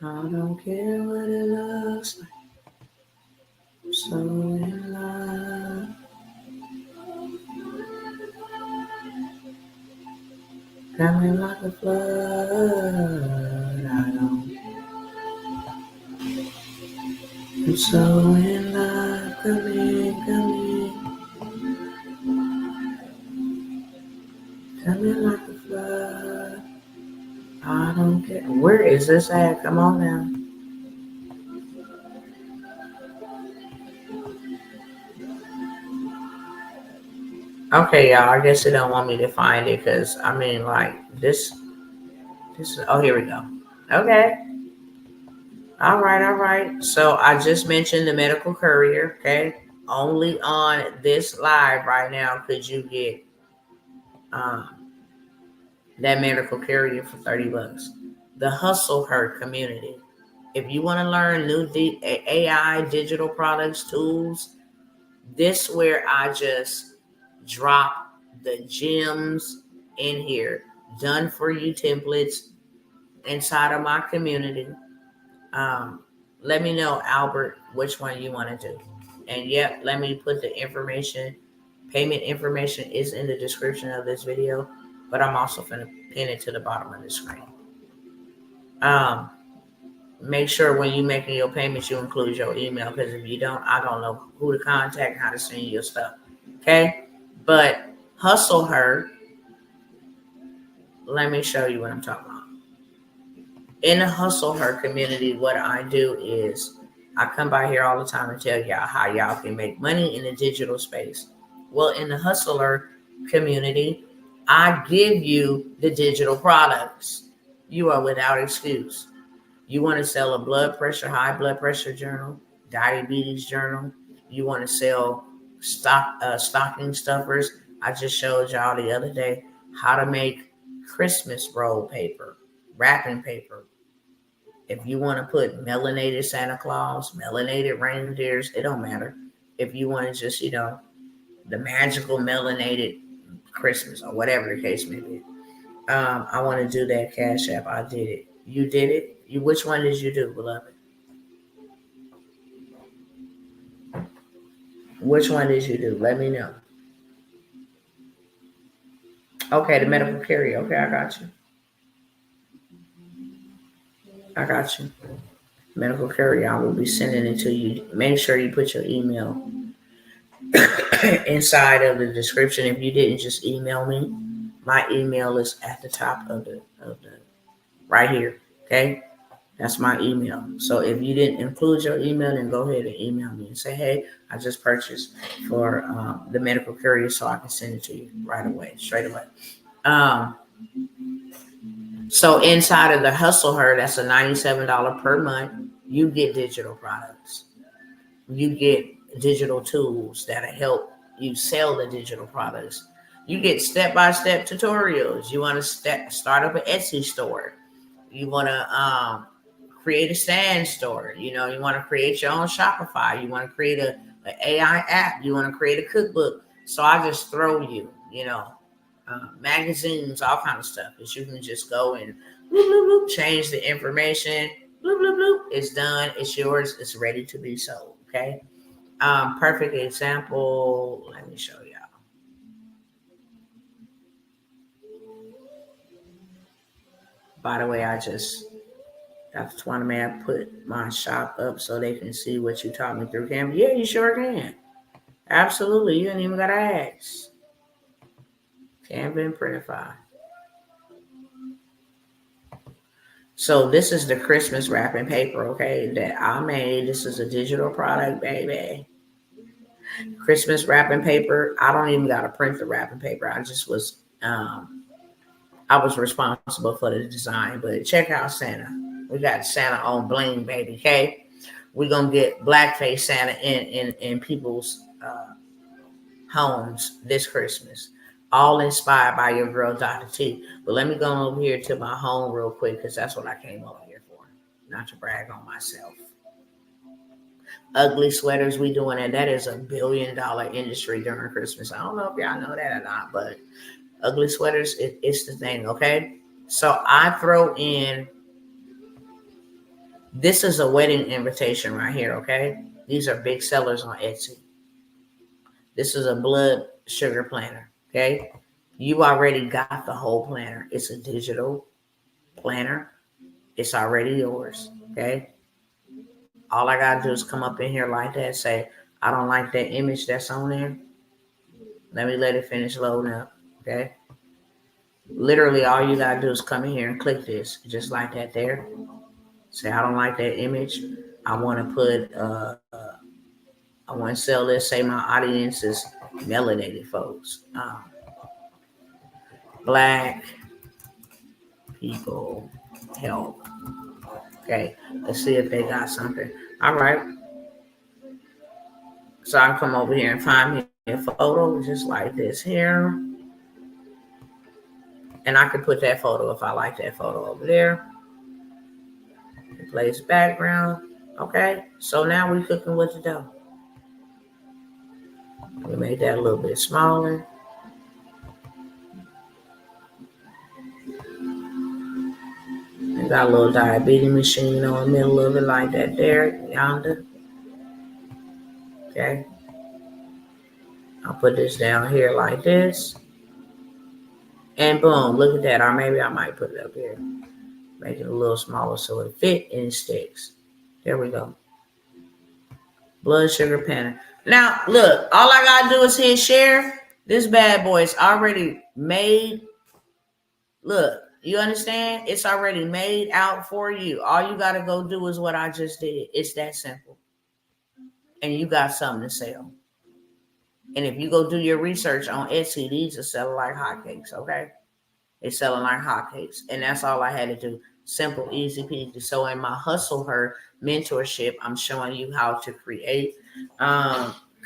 I don't care what it looks like. I'm so in love. Coming like a flood. I'm so in love. Come in. Coming like a flood. I don't get where is this at? Come on now. Okay, y'all. I guess they don't want me to find it because I mean, like this. This is. Oh, here we go. Okay. All right. All right. So I just mentioned the medical courier. Okay. Only on this live right now could you get um, that medical courier for $30. The HustleHer Community. If you want to learn new AI digital products tools, this where I just drop the gems in here, done for you templates inside of my community. Um, Let me know, Albert, which one you want to do. And yep, let me put the information, payment information is in the description of this video, but I'm also going to pin it to the bottom of the screen. Um, Make sure when you making your payments, you include your email, because if you don't, I don't know who to contact, how to send you your stuff. Okay. But Hustle Her, let me show you what I'm talking about. In the Hustle Her community, what I do is I come by here all the time and tell y'all how y'all can make money in the digital space. Well, in the Hustler community, I give you the digital products. You are without excuse. You want to sell a high blood pressure journal, diabetes journal. You want to sell stocking stuffers. I just showed y'all the other day how to make Christmas roll paper, wrapping paper. If you want to put melanated Santa Claus, melanated reindeers, it don't matter. If you want to just, the magical melanated Christmas or whatever the case may be. I want to do that Cash App. I did it. You did it. Which one did you do, beloved? Which one did you do? Let me know. Okay, the medical carrier. Okay, I got you. I got you. Medical carrier. I will be sending it to you. Make sure you put your email inside of the description. If you didn't, just email me. My email is at the top of the right here. Okay, that's my email. So if you didn't include your email, then go ahead and email me and say, hey, I just purchased for the medical courier, so I can send it to you right away, straight away. Um, so inside of the Hustle Her, that's a $97 per month. You get digital products. You get digital tools that'll help you sell the digital products. You get step-by-step tutorials. You want to start up an Etsy store. You want to create a stand store. You want to create your own Shopify. You want to create an AI app. You want to create a cookbook. So I just throw you, magazines, all kind of stuff that you can just go and bloop, bloop, bloop, change the information. Bloop, bloop, bloop. It's done. It's yours. It's ready to be sold. Okay. Perfect example. Let me show y'all. By the way, Dr. Twana, may I put my shop up so they can see what you taught me through Canva? Yeah, you sure can. Absolutely. You ain't even got to ask. Canva and Printify. So this is the Christmas wrapping paper, okay, that I made. This is a digital product, baby. Christmas wrapping paper. I don't even got to print the wrapping paper. I was responsible for the design. But check out Santa. We got Santa on bling, baby, okay? We're going to get blackface Santa in people's homes this Christmas. All inspired by your girl, Dr. T. But let me go over here to my home real quick, because that's what I came over here for. Not to brag on myself. Ugly sweaters, we doing that. That is a $1 billion industry during Christmas. I don't know if y'all know that or not, but ugly sweaters, it's the thing, okay? So I throw in, this is a wedding invitation right here, okay? These are big sellers on Etsy. This is a blood sugar planner, okay? You already got the whole planner. It's a digital planner. It's already yours, okay? All I got to do is come up in here like that, say, I don't like that image that's on there. Let me let it finish loading up, okay? Literally, all you gotta do is come in here and click this, just like that there. Say, I don't like that image. I want to put, I want to sell this. Say my audience is melanated folks, black people help. Okay, let's see if they got something. All right. So I come over here and find me a photo just like this here. And I can put that photo if I like that photo over there. Replace background. Okay, so now we're cooking with the dough. We made that a little bit smaller. I got a little diabetes machine on the middle of it like that there, yonder. Okay. I'll put this down here like this. And boom, look at that. Or maybe I might put it up here. Make it a little smaller so it fits and it sticks. There we go. Blood sugar panel. Now, look, all I got to do is hit share. This bad boy is already made. Look, you understand? It's already made out for you. All you got to go do is what I just did. It's that simple. And you got something to sell. And if you go do your research on Etsy, these are selling like hotcakes, okay? They're selling like hotcakes. And that's all I had to do. Simple, easy peasy. So in my HustleHer Mentorship, I'm showing you how to create.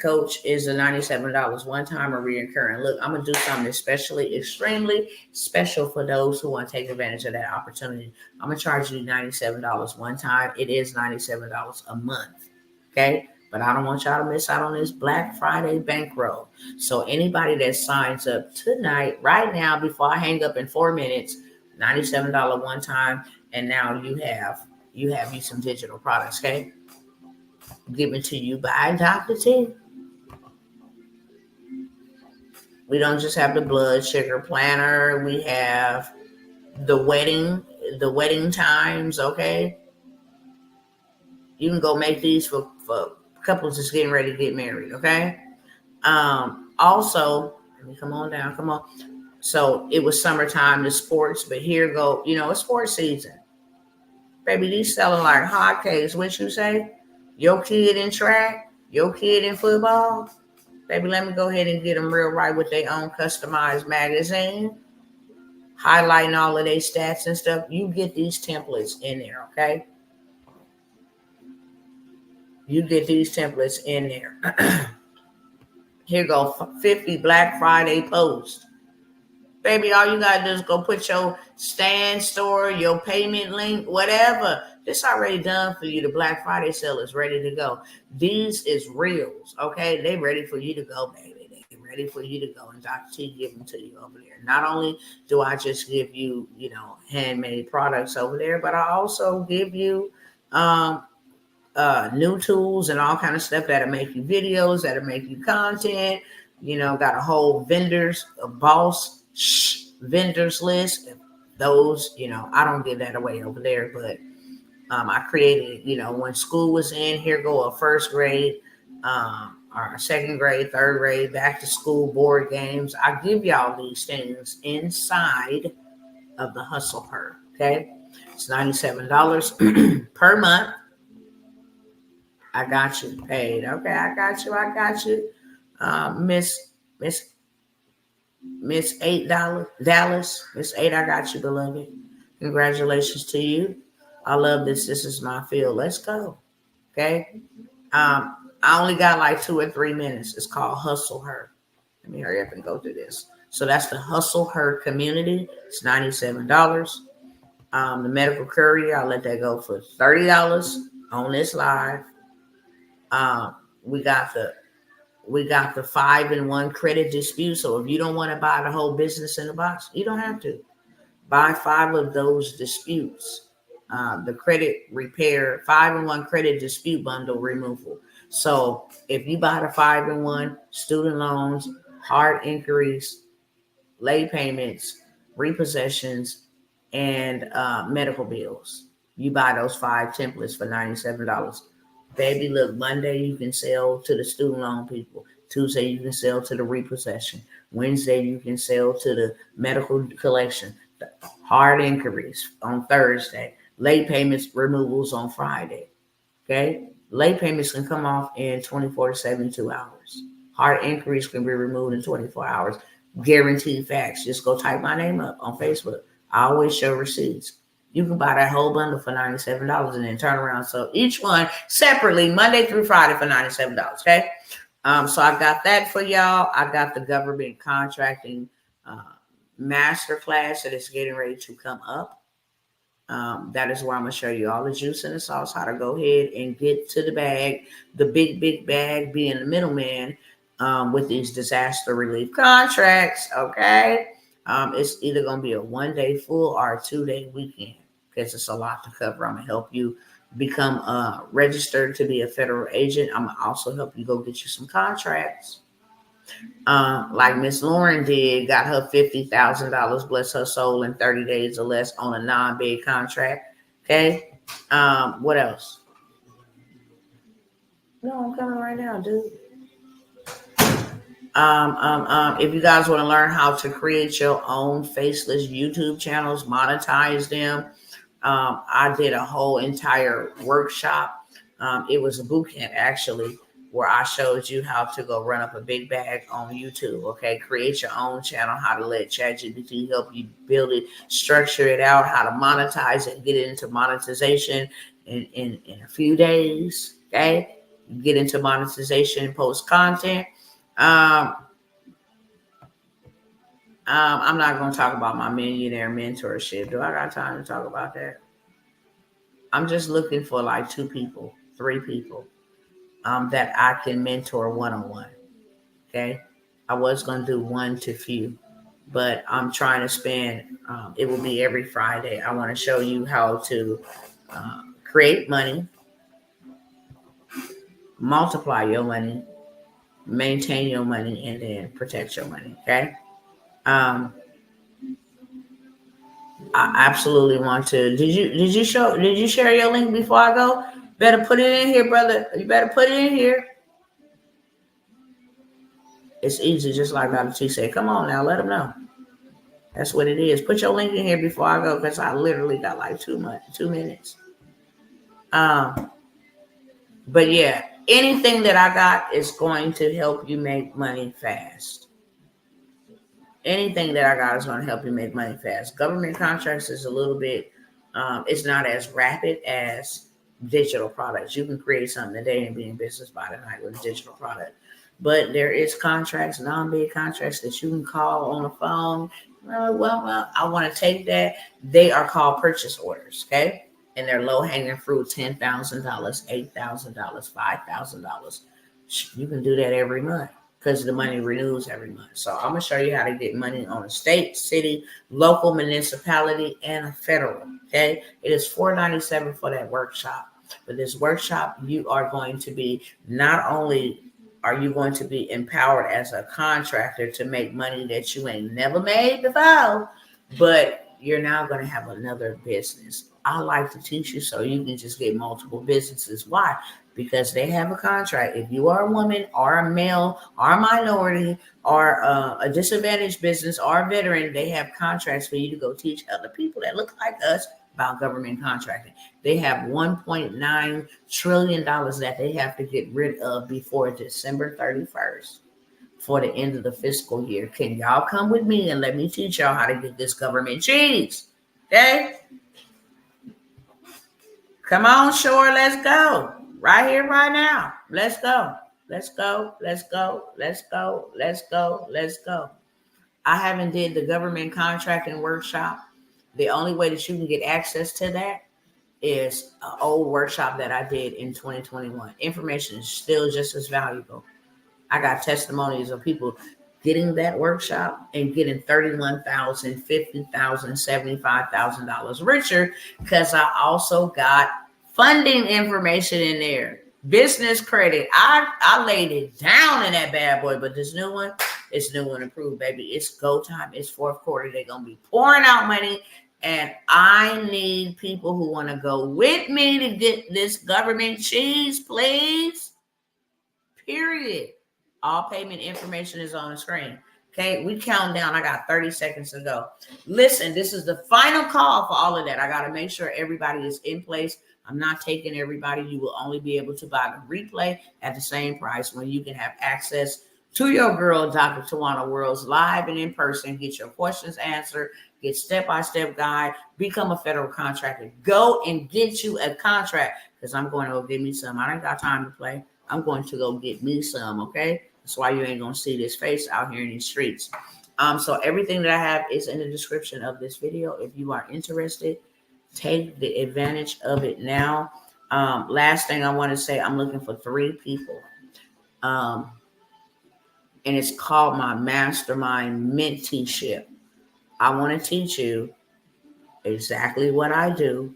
Coach is a $97 one time or reoccurring. Look, I'm going to do something especially, extremely special for those who want to take advantage of that opportunity. I'm going to charge you $97 one time. It is $97 a month, okay? But I don't want y'all to miss out on this Black Friday bankroll. So anybody that signs up tonight, right now, before I hang up in 4 minutes, $97 one time, and now you have you some digital products, okay? Given to you by Dr. T. We don't just have the blood sugar planner. We have the wedding times, okay? You can go make these for couples that's getting ready to get married, okay? Also, let me come on down, come on. So it was summertime, the sports, but here go, it's sports season. Baby, these selling like hotcakes. What you say? Your kid in track, your kid in football. Baby, let me go ahead and get them real right with their own customized magazine, highlighting all of their stats and stuff. You get these templates in there, okay? You get these templates in there. Here go 50 Black Friday posts. Baby, all you got to do is go put your stand store, your payment link, whatever. This already done for you. The Black Friday sale is ready to go. These is reels, okay? They ready for you to go, baby. They ready for you to go. And Dr. T give them to you over there. Not only do I just give you, handmade products over there, but I also give you new tools and all kind of stuff that'll make you videos, that'll make you content. Got a whole vendors list. Those, I don't give that away over there, but I created, when school was in, here go a first grade, or second grade, third grade, back to school board games. I give y'all these things inside of the HustleHer, okay? It's $97 per month. I got you paid. Okay, I got you. Miss $8 Dallas. Miss 8, I got you, beloved. Congratulations to you. I love this. This is my field. Let's go. Okay. I only got like 2 or 3 minutes. It's called HustleHer. Let me hurry up and go through this. So that's the HustleHer Community. It's $97. The medical courier, I'll let that go for $30 on this live. We got the 5-in-1 credit dispute. So if you don't want to buy the whole business in a box, you don't have to. Buy 5 of those disputes. The credit repair, 5-in-1 credit dispute bundle removal. So if you buy the 5-in-1, student loans, hard inquiries, late payments, repossessions, and medical bills, you buy those 5 templates for $97. Baby, look, Monday you can sell to the student loan people. Tuesday you can sell to the repossession. Wednesday, you can sell to the medical collection. Hard inquiries on Thursday. Late payments removals on Friday. Okay? Late payments can come off in 24 to 72 hours. Hard inquiries can be removed in 24 hours. Guaranteed facts. Just go type my name up on Facebook. I always show receipts. You can buy that whole bundle for $97 and then turn around. So each one separately, Monday through Friday for $97. Okay. So I got that for y'all. I got the government contracting masterclass that is getting ready to come up. That is where I'm going to show you all the juice and the sauce, how to go ahead and get to the bag, the big bag, being the middleman with these disaster relief contracts. Okay. It's either going to be a 1-day full or a 2-day weekend because it's a lot to cover. I'm going to help you become registered to be a federal agent. I'm going to also help you go get you some contracts. Like Miss Lauren did, got her $50,000, bless her soul, in 30 days or less on a non-bid contract. Okay. What else? No, I'm coming right now, dude. If you guys want to learn how to create your own faceless YouTube channels, monetize them, I did a whole entire workshop. It was a boot camp actually, where I showed you how to go run up a big bag on YouTube. Okay, create your own channel, how to let ChatGPT help you build it, structure it out, how to monetize it, get it into monetization in a few days. Okay, get into monetization, post content. I'm not going to talk about my millionaire mentorship. Do I got time to talk about that? I'm just looking for like 2 people, 3 people that I can mentor one-on-one. Okay. I was going to do 1 to few, but I'm trying to spend, it will be every Friday. I want to show you how to create money, multiply your money, maintain your money, and then protect your money. Okay. I absolutely want to. Did you share your link before I go? Better put it in here, brother. You better put it in here. It's easy, just like Dr. T said. Come on now, let them know. That's what it is. Put your link in here before I go, because I literally got like 2 minutes. But yeah, anything that I got is going to help you make money fast. Anything that I got is going to help you make money fast. Government contracts is a little bit, it's not as rapid as digital products. You can create something today and be in business by the night with a digital product. But there is contracts, non-bid contracts that you can call on the phone. Well, I want to take that. They are called purchase orders, okay? And they're low-hanging fruit, $10,000, $8,000, $5,000. You can do that every month because the money renews every month. So I'm going to show you how to get money on a state, city, local, municipality, and a federal, okay? It is $497 for that workshop. For this workshop, you are going to be, not only are you going to be empowered as a contractor to make money that you ain't never made before, but you're now going to have another business. I like to teach you so you can just get multiple businesses. Why? Because they have a contract. If you are a woman or a male or a minority or a disadvantaged business or a veteran, they have contracts for you to go teach other people that look like us about government contracting. They have $1.9 trillion that they have to get rid of before December 31st for the end of the fiscal year. Can y'all come with me and let me teach y'all how to get this government cheese? Okay? Come on, Shore, let's go. Right here, right now. Let's go. Let's go. Let's go. Let's go. Let's go. Let's go. I haven't did the government contracting workshop. The only way that you can get access to that is an old workshop that I did in 2021. Information is still just as valuable. I got testimonies of people getting that workshop and getting $31,000, $50,000, $75,000 richer because I also got funding information in there. Business credit. I laid it down in that bad boy, but this new one, it's new and approved, baby. It's go time. It's fourth quarter. They're going to be pouring out money. And I need people who want to go with me to get this government cheese, please. Period. All payment information is on the screen. Okay, we count down. I got 30 seconds to go. Listen, this is the final call for all of that. I got to make sure everybody is in place. I'm not taking everybody. You will only be able to buy the replay at the same price when you can have access to your girl, Dr. Tawana Worlds, live and in person. Get your questions answered, get step-by-step guide, become a federal contractor. Go and get you a contract, because I'm going to go get me some. I ain't got time to play. I'm going to go get me some, okay? That's why you ain't going to see this face out here in these streets. So everything that I have is in the description of this video. If you are interested, take the advantage of it now. Last thing I want to say, I'm looking for 3 people. And it's called my Mastermind Mentorship. I want to teach you exactly what I do.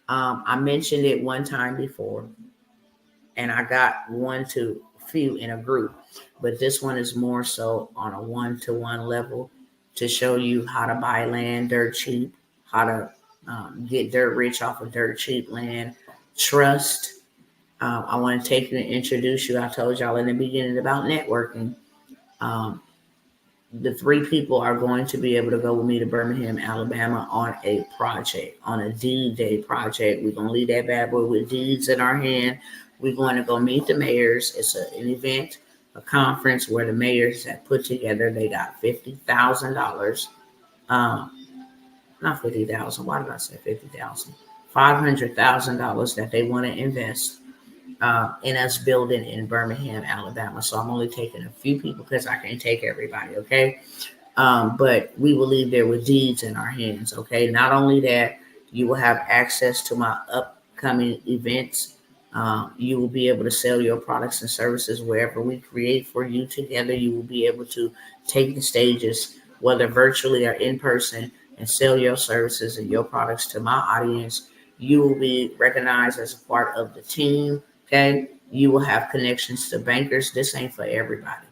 I mentioned it one time before, and I got 1 to few in a group, but this one is more so on a 1-to-1 level to show you how to buy land dirt cheap, how to get dirt rich off of dirt cheap land, trust. I want to take you and introduce you. I told y'all in the beginning about networking. The 3 people are going to be able to go with me to Birmingham, Alabama on a project, on a deed day project. We're going to leave that bad boy with deeds in our hand. We're going to go meet the mayors. It's an event, a conference where the mayors have put together. They got $50,000. Not 50,000. Why did I say 50,000? $500,000 that they want to invest in us building in Birmingham, Alabama. So I'm only taking a few people because I can't take everybody, okay? But we will leave there with deeds in our hands, okay? Not only that, you will have access to my upcoming events. You will be able to sell your products and services wherever we create for you together. You will be able to take the stages, whether virtually or in person, and sell your services and your products to my audience. You will be recognized as a part of the team. Okay, you will have connections to bankers. This ain't for everybody,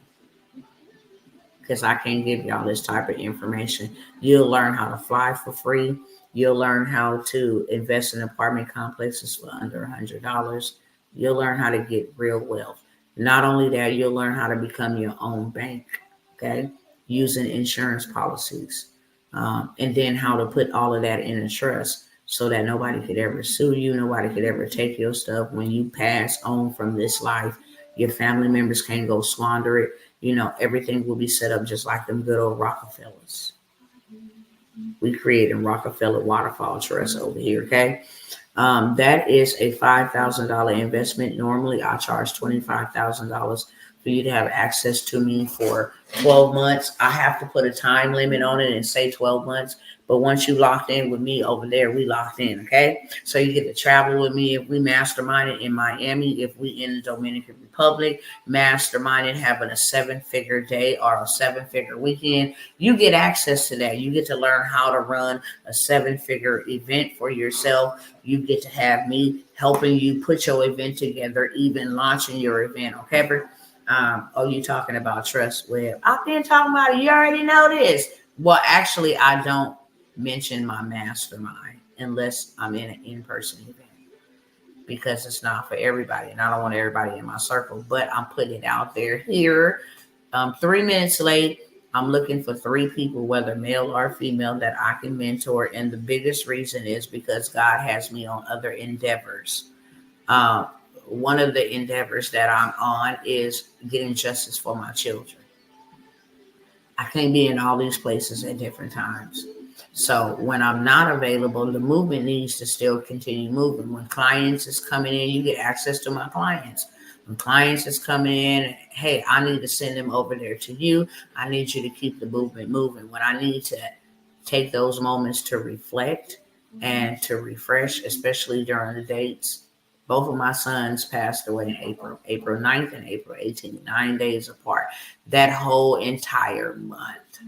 because I can't give y'all this type of information. You'll learn how to fly for free. You'll learn how to invest in apartment complexes for under $100. You'll learn how to get real wealth. Not only that, you'll learn how to become your own bank, okay, using insurance policies, and then how to put all of that in a trust, so that nobody could ever sue you. Nobody could ever take your stuff when you pass on from this life. Your family members can't go squander it. You know, everything will be set up just like them good old Rockefellers. We created Rockefeller Waterfall Trust over here, okay? That is a $5,000 investment. Normally, I charge $25,000 for you to have access to me for 12 months. I have to put a time limit on it and say 12 months. But once you locked in with me over there, we locked in, okay? So you get to travel with me if we masterminded in Miami, if we in the Dominican Republic, masterminded having a 7-figure day or a 7-figure weekend. You get access to that. You get to learn how to run a 7-figure event for yourself. You get to have me helping you put your event together, even launching your event, okay? You talking about trust? Well, I've been talking about it. You already know this. Well, actually, I don't mention my mastermind unless I'm in an in-person event, because it's not for everybody, and I don't want everybody in my circle. But I'm putting it out there here. 3 minutes late. I'm looking for 3 people, whether male or female, that I can mentor. And the biggest reason is because God has me on other endeavors. One of the endeavors that I'm on is getting justice for my children. I can't be in all these places at different times. So when I'm not available, the movement needs to still continue moving. When clients is coming in, you get access to my clients. When clients is coming in, hey, I need to send them over there to you. I need you to keep the movement moving. When I need to take those moments to reflect and to refresh, especially during the dates. Both of my sons passed away in April 9th and April 18th, 9 days apart. That whole entire month,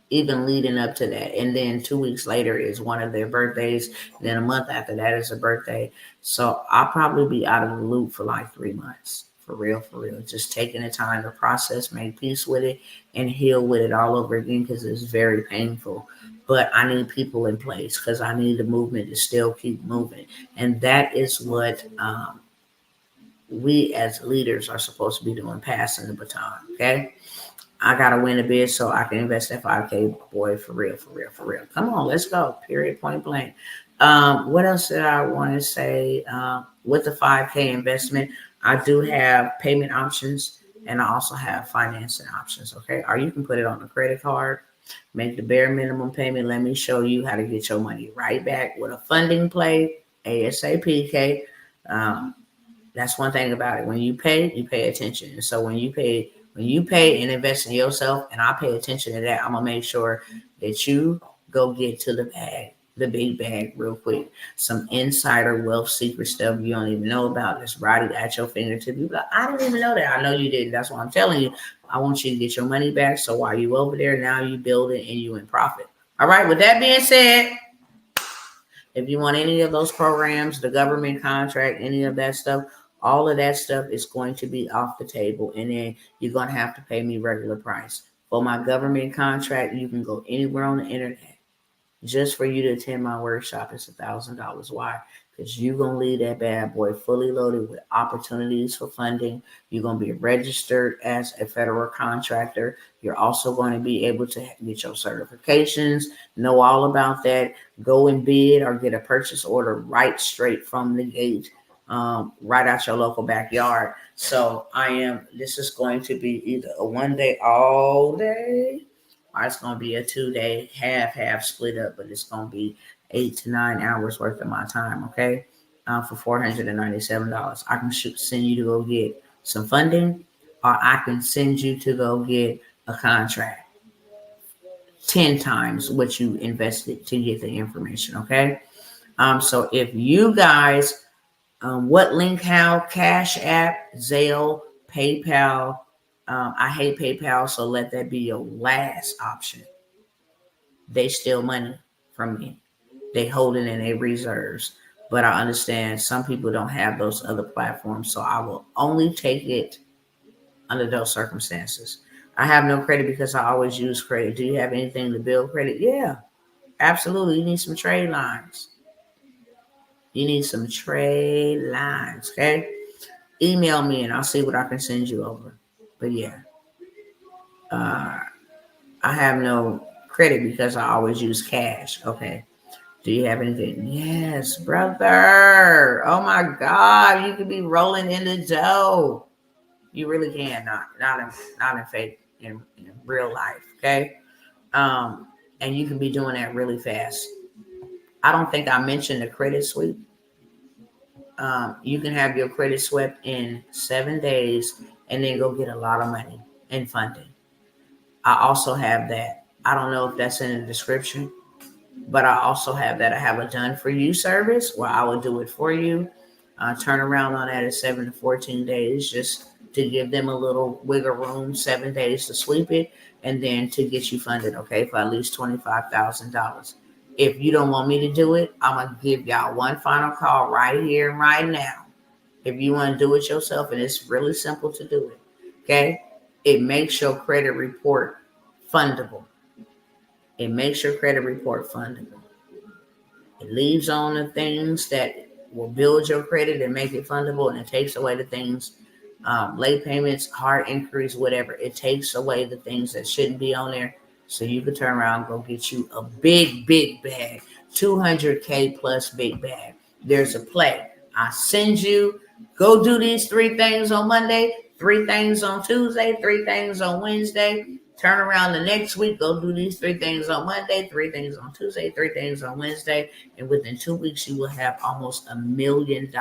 even leading up to that. And then 2 weeks later is one of their birthdays. Then a month after that is a birthday. So I'll probably be out of the loop for like 3 months. For real. Just taking the time to process, make peace with it, and heal with it all over again, because it's very painful. But I need people in place, because I need the movement to still keep moving. And that is what we as leaders are supposed to be doing, passing the baton, okay? I gotta win a bid so I can invest that 5K, boy, for real, for real, for real. Come on, let's go. Period, point blank. What else did I want to say? With the 5K investment, I do have payment options and I also have financing options. Okay. Or you can put it on a credit card, make the bare minimum payment. Let me show you how to get your money right back with a funding play, ASAP. Okay. Um, that's one thing about it. When you pay attention. And so when you pay and invest in yourself, and I pay attention to that, I'm gonna make sure that you go get to the bag, the big bag, real quick. Some insider wealth secret stuff you don't even know about. That's right at your fingertips. You like, I didn't even know that. I know you didn't. That's why I'm telling you. I want you to get your money back. So while you over there, now you build it and you in profit. All right. With that being said, if you want any of those programs, the government contract, any of that stuff, all of that stuff is going to be off the table. And then you're going to have to pay me regular price. For my government contract, you can go anywhere on the internet. Just for you to attend my workshop, it's $1,000. Why? Because you're going to leave that bad boy fully loaded with opportunities for funding. You're going to be registered as a federal contractor. You're also going to be able to get your certifications, know all about that, go and bid or get a purchase order right straight from the gate, right out your local backyard. So this is going to be either a 1 day, all day, or it's going to be a 2 day, half split up, but it's going to be 8 to 9 hours worth of my time, okay? For $497. I can send you to go get some funding, or I can send you to go get a contract. 10 times what you invested to get the information, okay? So if you guys, what link, how, Cash App, Zelle, PayPal, I hate PayPal, so let that be your last option. They steal money from me. They hold it in their reserves. But I understand some people don't have those other platforms, so I will only take it under those circumstances. I have no credit because I always use credit. Do you have anything to build credit? Yeah, absolutely. You need some trade lines. Okay? Email me and I'll see what I can send you over. But yeah, I have no credit because I always use cash. Okay. Do you have anything? Yes, brother. Oh my God, you could be rolling in the dough. You really can. Not in fake, in real life. Okay. And you can be doing that really fast. I don't think I mentioned the credit sweep. You can have your credit swept in 7 days and then go get a lot of money in funding. I also have that. I don't know if that's in the description, but I also have that. I have a done for you service where I will do it for you. Turn around on that at 7 to 14 days, just to give them a little wiggle room, 7 days to sweep it, and then to get you funded, okay, for at least $25,000. If you don't want me to do it, I'm going to give y'all one final call right here and right now. If you want to do it yourself, and it's really simple to do it, okay? It makes your credit report fundable. It makes your credit report fundable. It leaves on the things that will build your credit and make it fundable, and it takes away the things, late payments, hard increase, whatever. It takes away the things that shouldn't be on there, so you can turn around and go get you a big bag, 200K plus big bag. There's a play. I send you, go do these 3 things on Monday, 3 things on Tuesday, 3 things on Wednesday. Turn around the next week, go do these 3 things on Monday, 3 things on Tuesday, 3 things on Wednesday. And within 2 weeks, you will have almost $1 million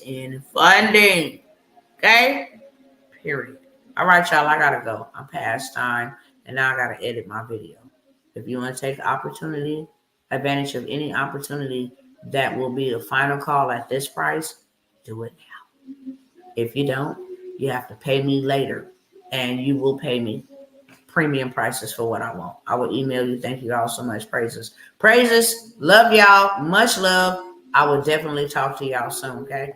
in funding. Okay? Period. All right, y'all, I got to go. I'm past time, and now I got to edit my video. If you want to take advantage of any opportunity that will be the final call at this price, do it now. If you don't, you have to pay me later, and you will pay me premium prices for what I want. I will email you. Thank you all so much. Praises. Love y'all. Much love. I will definitely talk to y'all soon. Okay.